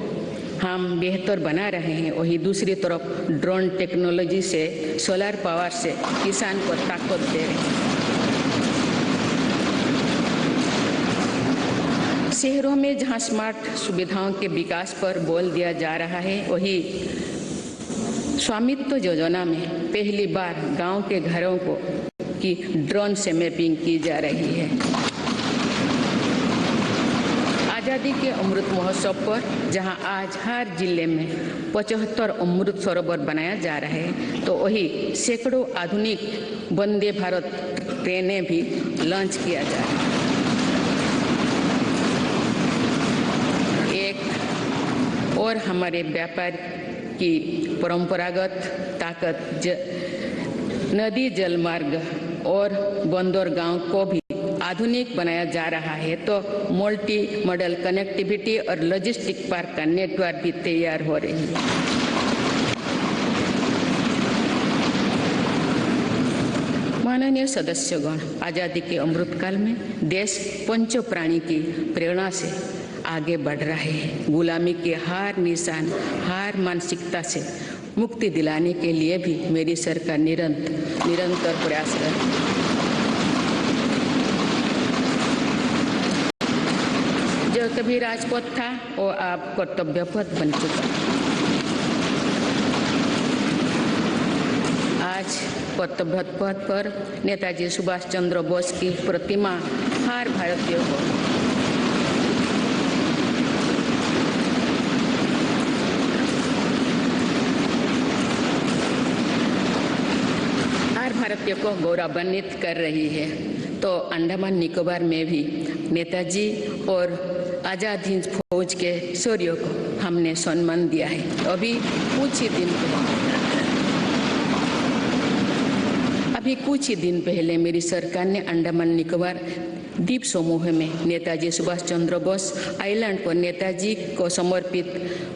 हम बेहतर बना रहे हैं, वही दूसरी तरफ ड्रोन टेक्नोलॉजी से, सोलर पावर से किसान को ताकत दे रहे हैं। शहरों में जहां स्मार्ट सुविधाओं के विकास पर बल दिया जा रहा है, वही स्वामित्व योजना में पहली बार गांव के घरों को की ड्रोन से मैपिंग की जा रही है। आज़ादी के अमृत महोत्सव पर जहां आज हर जिले में 75 अमृत सरोवर बनाया जा रहा है, तो वही सैकड़ों आधुनिक वंदे भारत ट्रेनें भी लॉन्च किया जा रहा है। एक और हमारे व्यापार की परंपरागत ताकत नदी जल मार्ग और बंदरगांव को भी आधुनिक बनाया जा रहा है, तो मल्टी मॉडल कनेक्टिविटी और लॉजिस्टिक पार्क का नेटवर्क भी तैयार हो रही है। माननीय सदस्यगण, आजादी के अमृतकाल में देश पंच प्राणी की प्रेरणा से आगे बढ़ रहे हैं। गुलामी के हर निशान, हर मानसिकता से मुक्ति दिलाने के लिए भी मेरी सरकार निरंतर प्रयासरत है। जो कभी राजपथ था वो अब कर्तव्य पथ बन चुका है। आज कर्तव्य पथ पर नेताजी सुभाष चंद्र बोस की प्रतिमा हर भारतीय को गौरवान्वित कर रही है। तो अंडमान निकोबार में भी नेताजी और आजाद हिंद फौज के शौर्यों को हमने सम्मान दिया है। अभी कुछ ही दिन पहले मेरी सरकार ने अंडमान निकोबार द्वीप समूह में नेताजी सुभाष चंद्र बोस आइलैंड पर नेताजी को समर्पित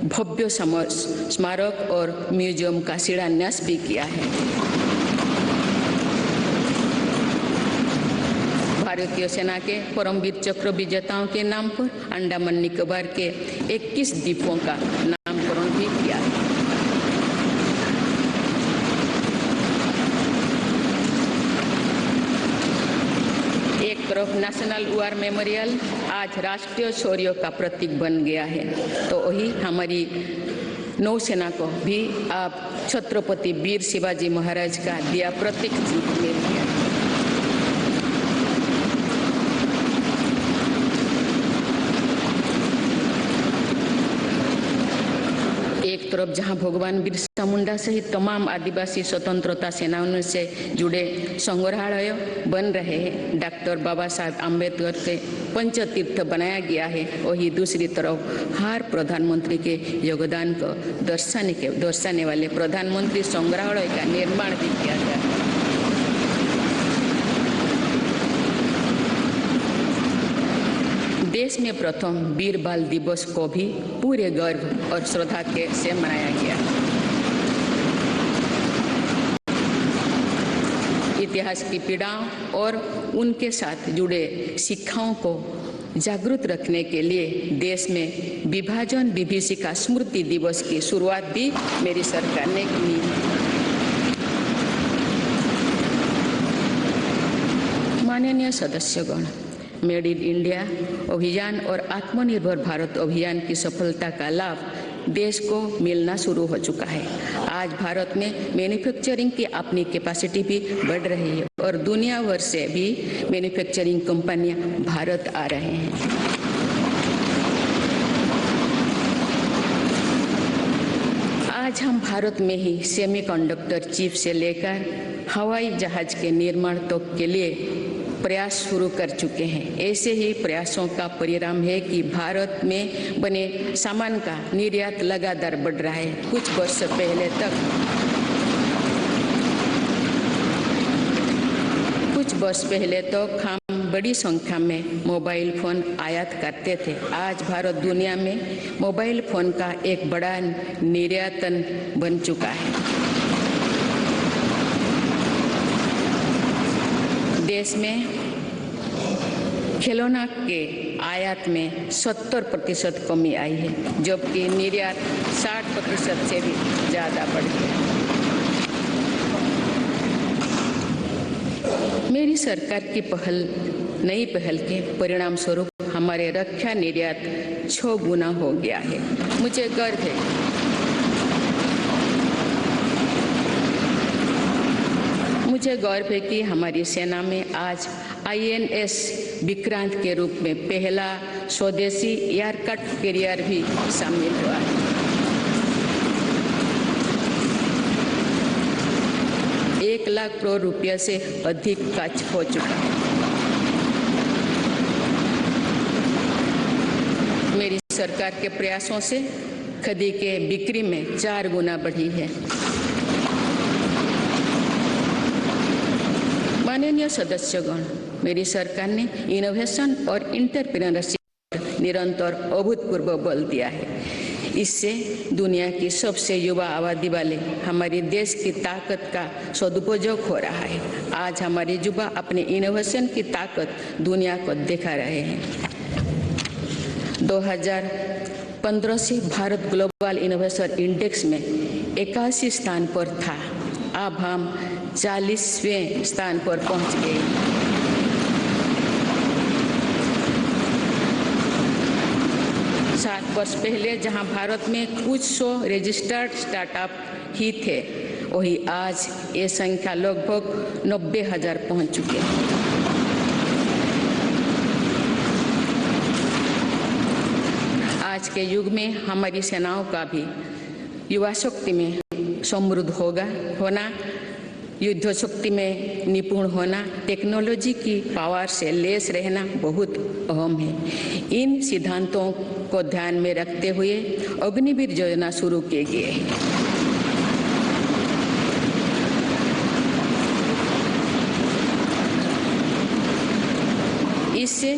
भव्य स्मारक और म्यूजियम का शिलान्यास भी किया है। भारतीय सेना के परमवीर चक्र विजेताओं के नाम पर अंडमान निकोबार के 21 द्वीपों का नामकरण भी किया है। एक तरफ नेशनल वॉर मेमोरियल आज राष्ट्रीय शौर्य का प्रतीक बन गया है, तो वही हमारी नौसेना को भी आप छत्रपति वीर शिवाजी महाराज का दिया प्रतीक मिल गया। एक तरफ जहां भगवान बिरसा मुंडा सहित तमाम आदिवासी स्वतंत्रता सेनानियों से जुड़े संग्रहालय बन रहे हैं, डॉक्टर बाबा साहब आम्बेडकर के पंचतीर्थ बनाया गया है, वही दूसरी तरफ हर प्रधानमंत्री के योगदान को दर्शाने वाले प्रधानमंत्री संग्रहालय का निर्माण भी किया गया है। देश में प्रथम वीर बाल दिवस को भी पूरे गर्व और श्रद्धा के से मनाया गया। इतिहास की पीड़ाओं और उनके साथ जुड़े शिक्षाओं को जागरूक रखने के लिए देश में विभाजन विभीषिका स्मृति दिवस की शुरुआत भी मेरी सरकार ने की है। माननीय सदस्यगण, मेड इन इंडिया अभियान और आत्मनिर्भर भारत अभियान की सफलता का लाभ देश को मिलना शुरू हो चुका है। आज भारत में मैन्युफैक्चरिंग की अपनी कैपेसिटी भी बढ़ रही है और दुनिया भर से भी मैन्युफैक्चरिंग कंपनियां भारत आ रहे हैं। आज हम भारत में ही सेमीकंडक्टर चिप से लेकर हवाई जहाज के निर्माण तक के लिए प्रयास शुरू कर चुके हैं। ऐसे ही प्रयासों का परिणाम है कि भारत में बने सामान का निर्यात लगातार बढ़ रहा है। कुछ वर्ष पहले तक हम बड़ी संख्या में मोबाइल फोन आयात करते थे। आज भारत दुनिया में मोबाइल फोन का एक बड़ा निर्यातन बन चुका है। देश में खिलौना के आयात में 70% कमी आई है, जबकि निर्यात 60% से भी ज़्यादा बढ़ गया। मेरी सरकार की नई पहल के परिणाम स्वरूप हमारे हमारे रक्षा निर्यात 6 गुना हो गया है। मुझे गर्व है कि हमारी सेना में आज INS विक्रांत के रूप में पहला स्वदेशी एयरक्राफ्ट कैरियर भी शामिल हुआ है। $1 लाख करोड़ रुपये से अधिक खर्च हो चुका है। मेरी सरकार के प्रयासों से खदी के बिक्री में 4 गुना बढ़ी है। माननीय सदस्यगण, मेरी सरकार ने इनोवेशन और एंटरप्रेन्योरशिप पर निरंतर अभूतपूर्व बल दिया है। इससे दुनिया की सबसे युवा आबादी वाले हमारे देश की ताकत का सदुपयोग हो रहा है। आज हमारे युवा अपने इनोवेशन की ताकत दुनिया को दिखा रहे हैं। 2015 से भारत ग्लोबल इनोवेशन इंडेक्स में 81 स्थान पर था। अब हम 40वें स्थान पर पहुंच गए। सात वर्ष पहले जहां भारत में कुछ 100 रजिस्टर्ड स्टार्टअप ही थे, वही आज ये संख्या लगभग 90,000 पहुंच चुके हैं। आज के युग में हमारी सेनाओं का भी युवा शक्ति में समृद्ध होना, युद्ध शक्ति में निपुण होना, टेक्नोलॉजी की पावर से लेस रहना बहुत अहम है। इन सिद्धांतों को ध्यान में रखते हुए अग्निवीर योजना शुरू की गई है। इससे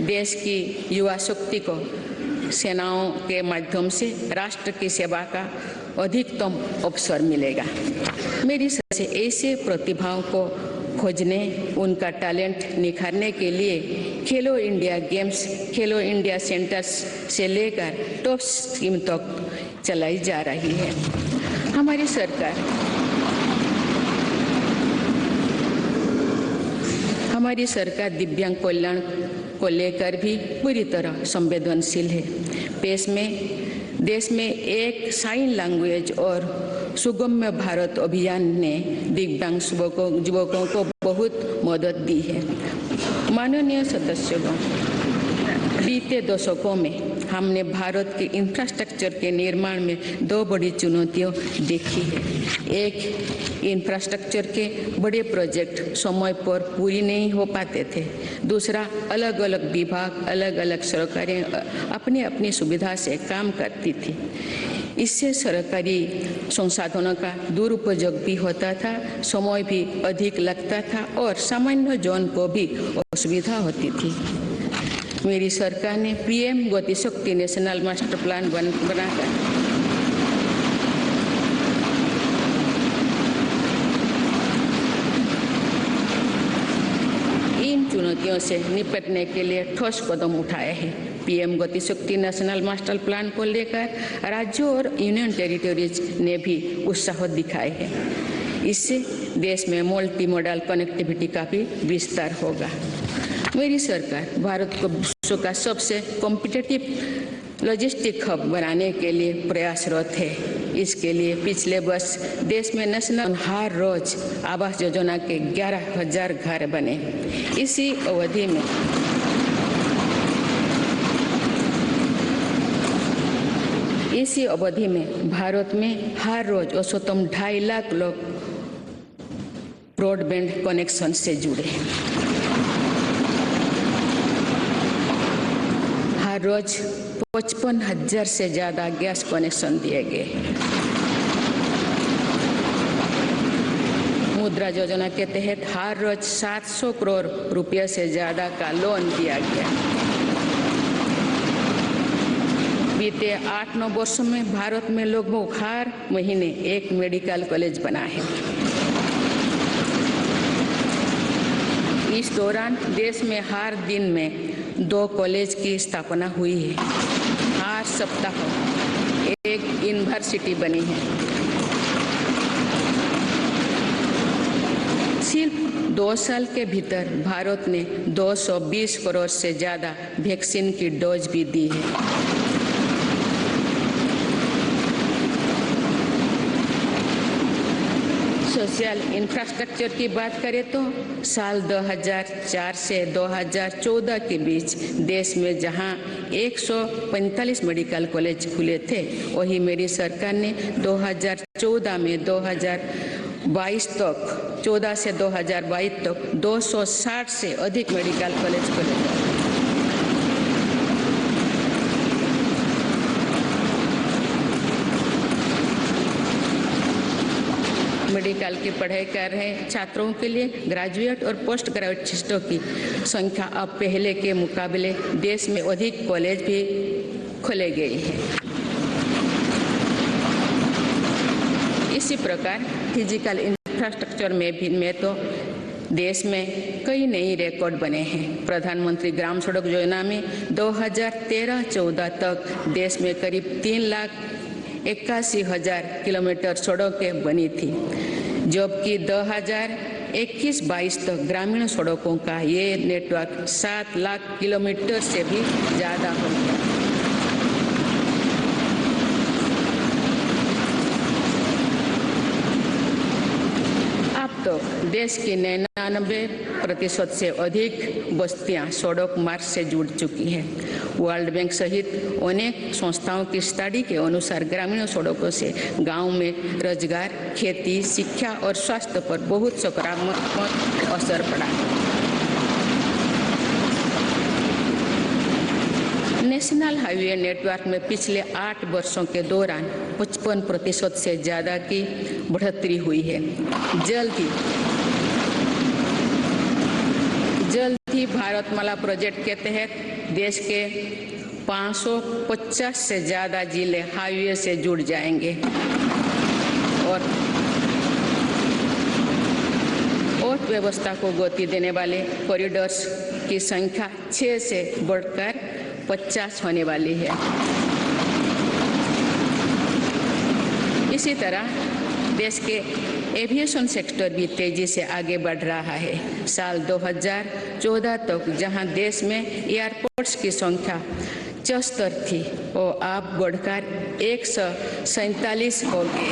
देश की युवा शक्ति को सेनाओं के माध्यम से राष्ट्र की सेवा का अधिकतम अवसर मिलेगा। मेरी सरकार से ऐसे प्रतिभाओं को खोजने, उनका टैलेंट निखारने के लिए खेलो इंडिया गेम्स, खेलो इंडिया सेंटर्स से लेकर टॉप स्कीम तक चलाई जा रही है। हमारी सरकार दिव्यांग कल्याण को लेकर भी पूरी तरह संवेदनशील है। देश में एक साइन लैंग्वेज और सुगम्य भारत अभियान ने दिव्यांग युवकों को बहुत मदद दी है। माननीय सदस्यगण, बीते दशकों में हमने भारत के इंफ्रास्ट्रक्चर के निर्माण में 2 बड़ी चुनौतियां देखी है। एक, इंफ्रास्ट्रक्चर के बड़े प्रोजेक्ट समय पर पूरी नहीं हो पाते थे। दूसरा, अलग अलग विभाग, अलग अलग सरकारें अपनी अपनी सुविधा से काम करती थी। इससे सरकारी संसाधनों का दुरुपयोग भी होता था, समय भी अधिक लगता था और सामान्य जन को भी असुविधा होती थी। मेरी सरकार ने PM गति शक्ति नेशनल मास्टर प्लान बनाकर इन चुनौतियों से निपटने के लिए ठोस कदम उठाए हैं। PM गति शक्ति नेशनल मास्टर प्लान को लेकर राज्यों और यूनियन टेरिटोरीज ने भी उत्साह दिखाए हैं। इससे देश में मल्टी मॉडल कनेक्टिविटी का भी विस्तार होगा। मेरी सरकार भारत को विश्व का सबसे कॉम्पिटिटिव लॉजिस्टिक हब बनाने के लिए प्रयासरत है। इसके लिए पिछले वर्ष देश में नेशनल हर रोज आवास योजना के 11,000 घर बने। इसी अवधि में भारत में हर रोज औसतन 2.5 लाख लोग ब्रॉडबैंड कनेक्शन से जुड़े। हर रोज 55,000 से ज्यादा गैस कनेक्शन दिए गए। मुद्रा योजना के तहत हर रोज 700 करोड़ रुपये से ज्यादा का लोन दिया गया। बीते 8-9 वर्षों में भारत में लगभग हर महीने एक मेडिकल कॉलेज बना है। इस दौरान देश में हर दिन में 2 कॉलेज की स्थापना हुई है। हर सप्ताह एक यूनिवर्सिटी बनी है। शिल्प 2 साल के भीतर भारत ने 220 करोड़ से ज़्यादा वैक्सीन की डोज भी दी है। सोशल इंफ्रास्ट्रक्चर की बात करें तो साल 2004 से 2014 के बीच देश में जहां 145 मेडिकल कॉलेज खुले थे, वही मेरी सरकार ने 2014 में 2022 तक 14 से 2022 तक 260 से अधिक मेडिकल कॉलेज खोले। मेडिकल की पढ़ाई कर रहे छात्रों के लिए ग्रेजुएट और पोस्ट ग्रेजुएटों की संख्या अब पहले के मुकाबले देश में अधिक कॉलेज भी खोले गए हैं। इसी प्रकार फिजिकल इंफ्रास्ट्रक्चर में तो देश में कई नई रिकॉर्ड बने हैं। प्रधानमंत्री ग्राम सड़क योजना में 2013-14 तक देश में करीब 3,81,000 किलोमीटर सड़कें बनी थी, जबकि 2021-22 तक ग्रामीण सड़कों का ये नेटवर्क 7 लाख किलोमीटर से भी ज़्यादा हो गया। अब तक देश की 99% से अधिक बस्तियां सड़क मार्ग से जुड़ चुकी हैं। वर्ल्ड बैंक सहित अनेक संस्थाओं की स्टडी के अनुसार ग्रामीण सड़कों से गांव में रोजगार, खेती, शिक्षा और स्वास्थ्य पर बहुत सकारात्मक असर पड़ा। नेशनल हाईवे नेटवर्क में पिछले 8 वर्षों के दौरान 55% से ज़्यादा की बढ़ोतरी हुई है। जल्द ही भारतमाला प्रोजेक्ट के तहत देश के 550 से ज़्यादा जिले हाईवे से जुड़ जाएंगे और व्यवस्था को गति देने वाले कॉरिडोर्स की संख्या 6 से बढ़कर 50 होने वाली है। इसी तरह देश के एविएशन सेक्टर भी तेजी से आगे बढ़ रहा है। साल 2014 तक जहां देश में एयरपोर्ट्स की संख्या 74 थी, वो अब बढ़कर 147 हो गई।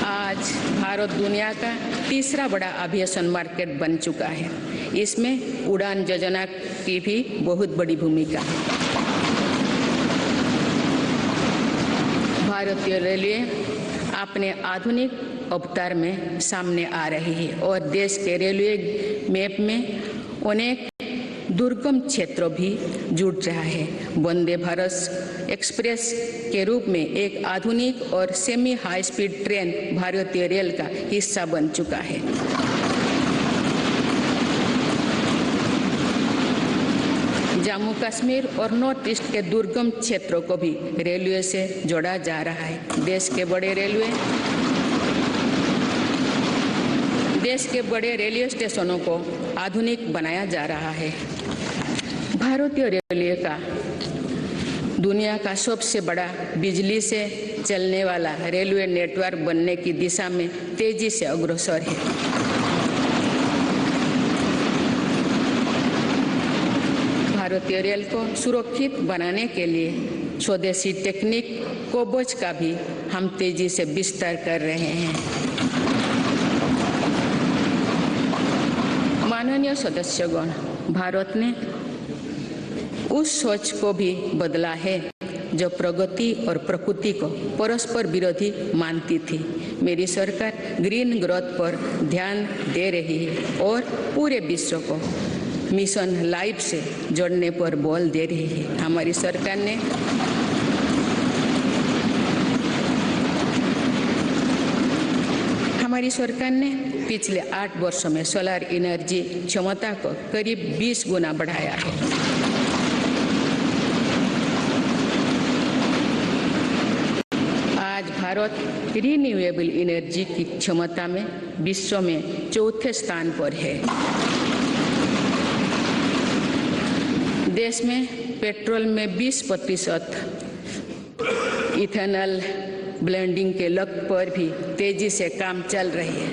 आज भारत दुनिया का तीसरा बड़ा एविएशन मार्केट बन चुका है। इसमें उड़ान योजना की भी बहुत बड़ी भूमिका है। भारतीय रेलवे अपने आधुनिक अवतार में सामने आ रही है और देश के रेलवे मैप में अनेक दुर्गम क्षेत्रों भी जुड़ रहा है। वंदे भारत एक्सप्रेस के रूप में एक आधुनिक और सेमी हाई स्पीड ट्रेन भारतीय रेल का हिस्सा बन चुका है। जम्मू कश्मीर और नॉर्थ ईस्ट के दुर्गम क्षेत्रों को भी रेलवे से जोड़ा जा रहा है। देश के बड़े रेलवे स्टेशनों को आधुनिक बनाया जा रहा है। भारतीय रेलवे का दुनिया का सबसे बड़ा बिजली से चलने वाला रेलवे नेटवर्क बनने की दिशा में तेजी से अग्रसर है। भारतीय रेल को सुरक्षित बनाने के लिए स्वदेशी टेक्निक कोबोज का भी हम तेजी से विस्तार कर रहे हैं। माननीय सदस्यगण, भारत ने उस सोच को भी बदला है जो प्रगति और प्रकृति को परस्पर विरोधी मानती थी। मेरी सरकार ग्रीन ग्रोथ पर ध्यान दे रही है और पूरे विश्व को मिशन लाइफ से जोड़ने पर बल दे रही है। हमारी सरकार ने पिछले 8 वर्षों में सोलर एनर्जी क्षमता को करीब 20 गुना बढ़ाया है। आज भारत रिन्यूएबल एनर्जी की क्षमता में विश्व में चौथे स्थान पर है। देश में पेट्रोल में 20%, इथेनॉल ब्लेंडिंग के लक्ष्य पर भी तेजी से काम चल रही है।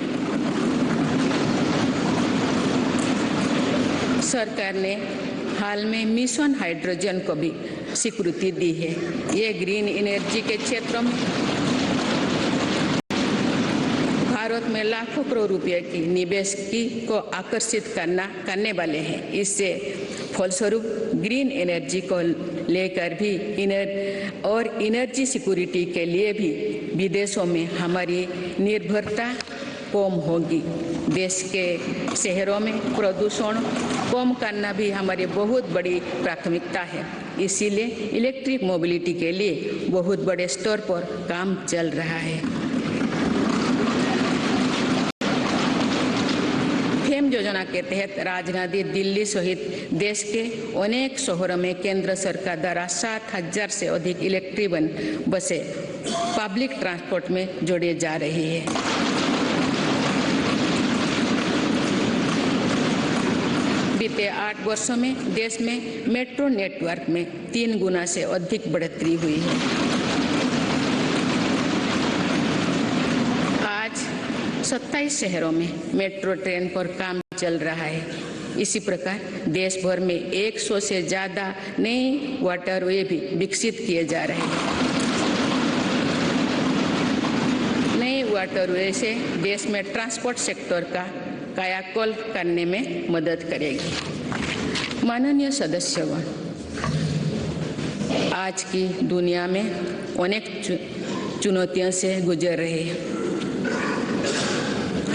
सरकार ने हाल में मिशन हाइड्रोजन को भी स्वीकृति दी है। ये ग्रीन एनर्जी के क्षेत्र में भारत में लाखों करोड़ रुपए की निवेश को आकर्षित करने वाले हैं। इससे फलस्वरूप ग्रीन एनर्जी को लेकर भी एनर्जी सिक्योरिटी के लिए भी विदेशों में हमारी निर्भरता कम होगी। देश के शहरों में प्रदूषण कम करना भी हमारी बहुत बड़ी प्राथमिकता है। इसीलिए इलेक्ट्रिक मोबिलिटी के लिए बहुत बड़े स्तर पर काम चल रहा है। फेम योजना के तहत राजधानी दिल्ली सहित देश के अनेक शहरों में केंद्र सरकार द्वारा 7,000 से अधिक इलेक्ट्रिक बसें पब्लिक ट्रांसपोर्ट में जोड़ी जा रही है। बीते 8 वर्षों में देश में मेट्रो नेटवर्क में 3 गुना से अधिक बढ़ोतरी हुई है। आज 27 शहरों में मेट्रो ट्रेन पर काम चल रहा है। इसी प्रकार देश भर में 100 से ज़्यादा नए वाटरवे भी विकसित किए जा रहे हैं। नए वाटरवे से देश में ट्रांसपोर्ट सेक्टर का कायाकल्प करने में मदद करेगी। माननीय सदस्यगण, आज की दुनिया में अनेक चुनौतियों से गुजर रही है।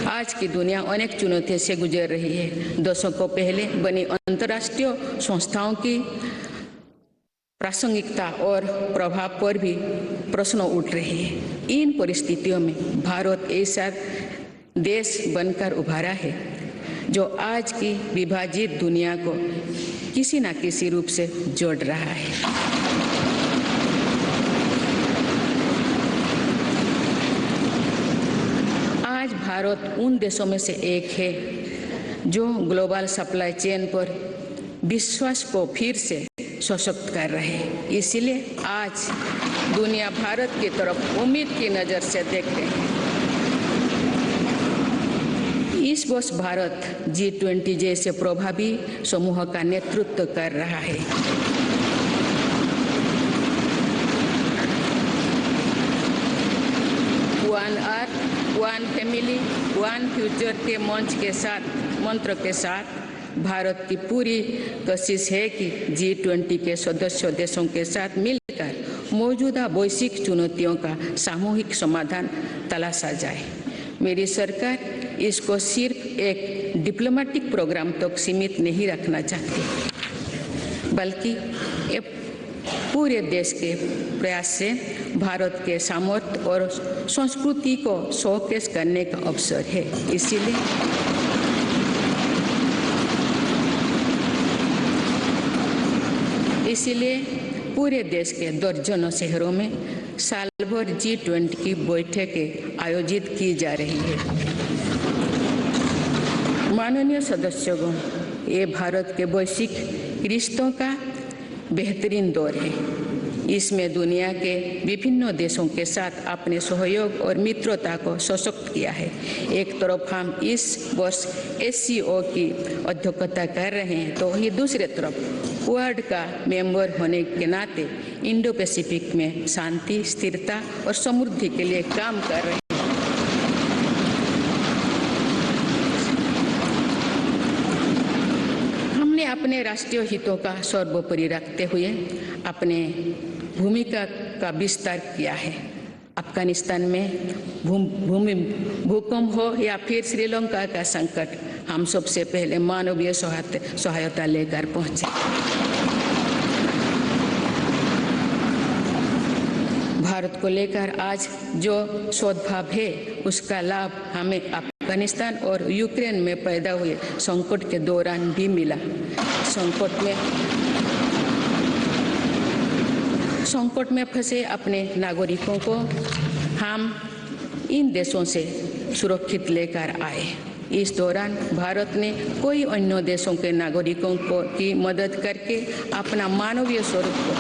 आज की दुनिया अनेक चुनौतियों से गुजर रही है। दशकों पहले बनी अंतर्राष्ट्रीय संस्थाओं की प्रासंगिकता और प्रभाव पर भी प्रश्न उठ रहे हैं। इन परिस्थितियों में भारत ऐसा देश बनकर उभरा है जो आज की विभाजित दुनिया को किसी न किसी रूप से जोड़ रहा है। आज भारत उन देशों में से एक है जो ग्लोबल सप्लाई चेन पर विश्वास को फिर से सशक्त कर रहे हैं। इसलिए आज दुनिया भारत की तरफ उम्मीद की नज़र से देख रही है। इस वर्ष भारत G20 जैसे प्रभावी समूह का नेतृत्व कर रहा है। One earth, one family, one future के मंत्र के साथ भारत की पूरी कोशिश है कि G20 के सदस्य देशों के साथ मिलकर मौजूदा वैश्विक चुनौतियों का सामूहिक समाधान तलाशा जाए। मेरी सरकार इसको सिर्फ एक डिप्लोमेटिक प्रोग्राम तक सीमित नहीं रखना चाहती, बल्कि पूरे देश के प्रयास से भारत के सामर्थ्य और संस्कृति को शोकेस करने का अवसर है। इसीलिए पूरे देश के दर्जनों शहरों में साल भर G20 की बैठकें आयोजित की जा रही है। माननीय सदस्यगण, ये भारत के वैश्विक रिश्तों का बेहतरीन दौर है। इसमें दुनिया के विभिन्न देशों के साथ अपने सहयोग और मित्रता को सशक्त किया है। एक तरफ हम इस वर्ष SCO की अध्यक्षता कर रहे हैं, तो वही दूसरे तरफ वर्ल्ड का मेंबर होने के नाते इंडो पैसिफिक में शांति, स्थिरता और समृद्धि के लिए काम कर रहे हैं। हमने अपने राष्ट्रीय हितों का सर्वोपरि रखते हुए अपने भूमिका का विस्तार किया है। अफगानिस्तान में भूकंप हो या फिर श्रीलंका का संकट, हम सबसे पहले मानवीय सहायता लेकर पहुंचे। भारत को लेकर आज जो सद्भाव है, उसका लाभ हमें अफगानिस्तान और यूक्रेन में पैदा हुए संकट के दौरान भी मिला। संकट में फंसे अपने नागरिकों को हम इन देशों से सुरक्षित लेकर आए। इस दौरान भारत ने कई अन्य देशों के नागरिकों की मदद करके अपना मानवीय स्वरूप को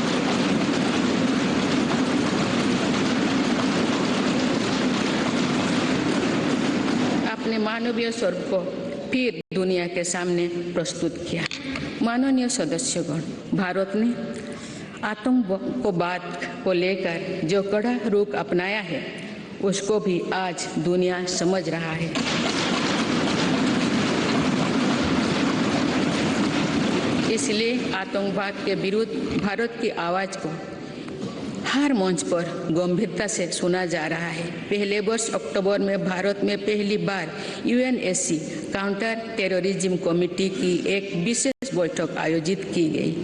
अपने मानवीय स्वरूप को फिर दुनिया के सामने प्रस्तुत किया। माननीय सदस्यगण, भारत ने आतंकवाद को लेकर जो कड़ा रुख अपनाया है उसको भी आज दुनिया समझ रहा है। इसलिए आतंकवाद के विरुद्ध भारत की आवाज को हर मंच पर गंभीरता से सुना जा रहा है। पहले वर्ष अक्टूबर में भारत में पहली बार यूएनएससी काउंटर टेररिज्म कमेटी की एक विशेष बैठक आयोजित की गई।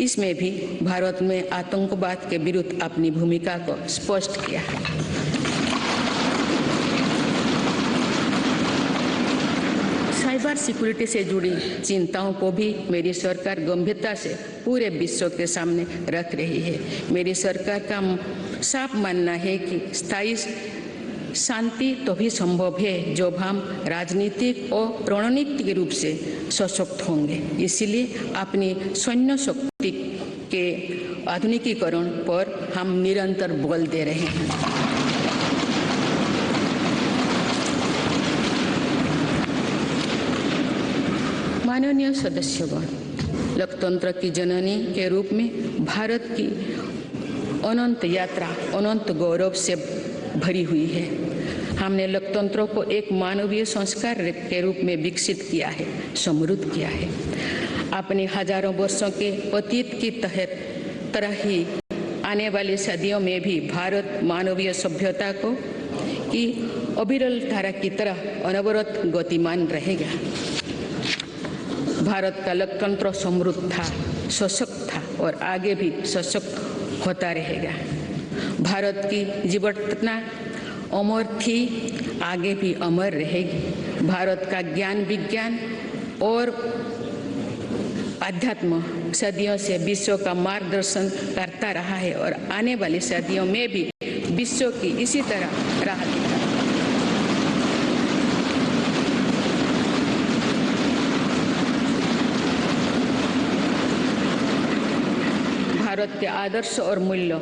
इसमें भी भारत में आतंकवाद के विरुद्ध अपनी भूमिका को स्पष्ट किया है। साइबर सिक्योरिटी से जुड़ी चिंताओं को भी मेरी सरकार गंभीरता से पूरे विश्व के सामने रख रही है। मेरी सरकार का साफ मानना है कि स्थायी शांति तभी संभव है जब हम राजनीतिक और रणनीतिक रूप से सशक्त होंगे। इसलिए अपनी सैन्य शक्ति के आधुनिकीकरण पर हम निरंतर बल दे रहे हैं। माननीय सदस्यगण, लोकतंत्र की जननी के रूप में भारत की अनंत यात्रा अनंत गौरव से भरी हुई है। हमने लोकतंत्र को एक मानवीय संस्कार के रूप में विकसित किया है, समृद्ध किया है। अपने हजारों वर्षों के अतीत की तरह ही आने वाली सदियों में भी भारत मानवीय सभ्यता को की अविरल धारा की तरह अनवरत गतिमान रहेगा। भारत का लोकतंत्र समृद्ध था, सशक्त था और आगे भी सशक्त होता रहेगा। भारत की जीवटता अमर थी, आगे भी अमर रहेगी। भारत का ज्ञान विज्ञान और अध्यात्म सदियों से विश्व का मार्गदर्शन करता रहा है और आने वाली सदियों में भी विश्व की इसी तरह राह दिखाएगा। भारत के आदर्श और मूल्य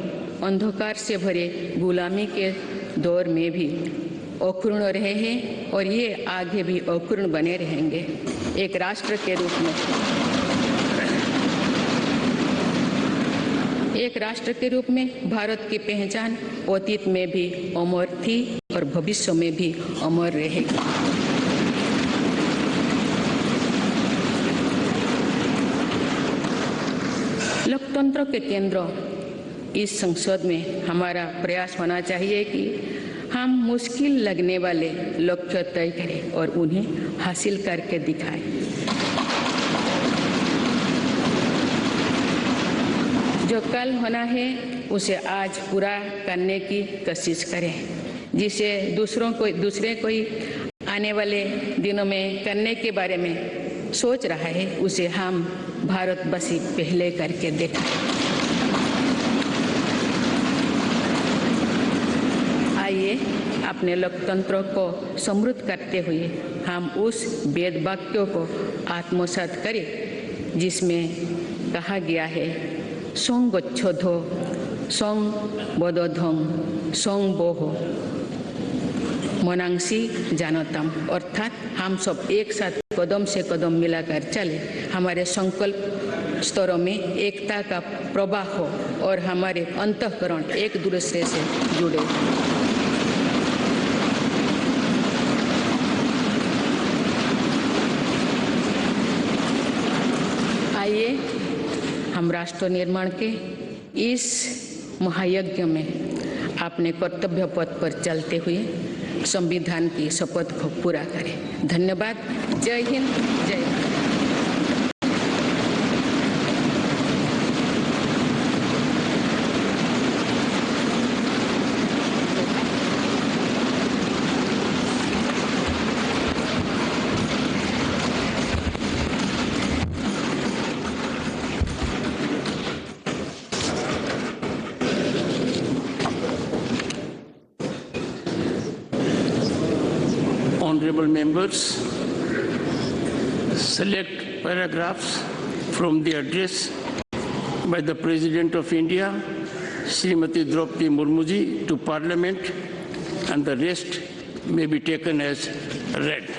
अंधकार से भरे गुलामी के दौर में भी अक्षुण्ण रहे हैं और ये आगे भी अक्षुण्ण बने रहेंगे। एक राष्ट्र के रूप में भारत की पहचान अतीत में भी अमर थी और भविष्य में भी अमर रहेगी। लोकतंत्र के केंद्र इस संसद में हमारा प्रयास होना चाहिए कि हम मुश्किल लगने वाले लक्ष्य तय करें और उन्हें हासिल करके दिखाएं। जो कल होना है उसे आज पूरा करने की कोशिश करें। जिसे दूसरे कोई आने वाले दिनों में करने के बारे में सोच रहा है उसे हम भारतवासी पहले करके दिखाएं। आइए अपने लोकतंत्र को समृद्ध करते हुए हम उस वेद वाक्यों को आत्मसात करें जिसमें कहा गया है सों गच्छोधो सों बोधोधं सों बोहो मनांसी जानतम। अर्थात हम सब एक साथ कदम से कदम मिलाकर चले, हमारे संकल्प स्तरों में एकता का प्रवाह हो और हमारे अंतःकरण एक दूसरे से जुड़े। आइए हम राष्ट्र निर्माण के इस महायज्ञ में अपने कर्तव्य पथ पर चलते हुए संविधान की शपथ को पूरा करें। धन्यवाद। जय हिंद, जय Bharat. Honorable members, select paragraphs from the address by the President of India, Srimati Draupadi Murmu ji, to Parliament, and the rest may be taken as read.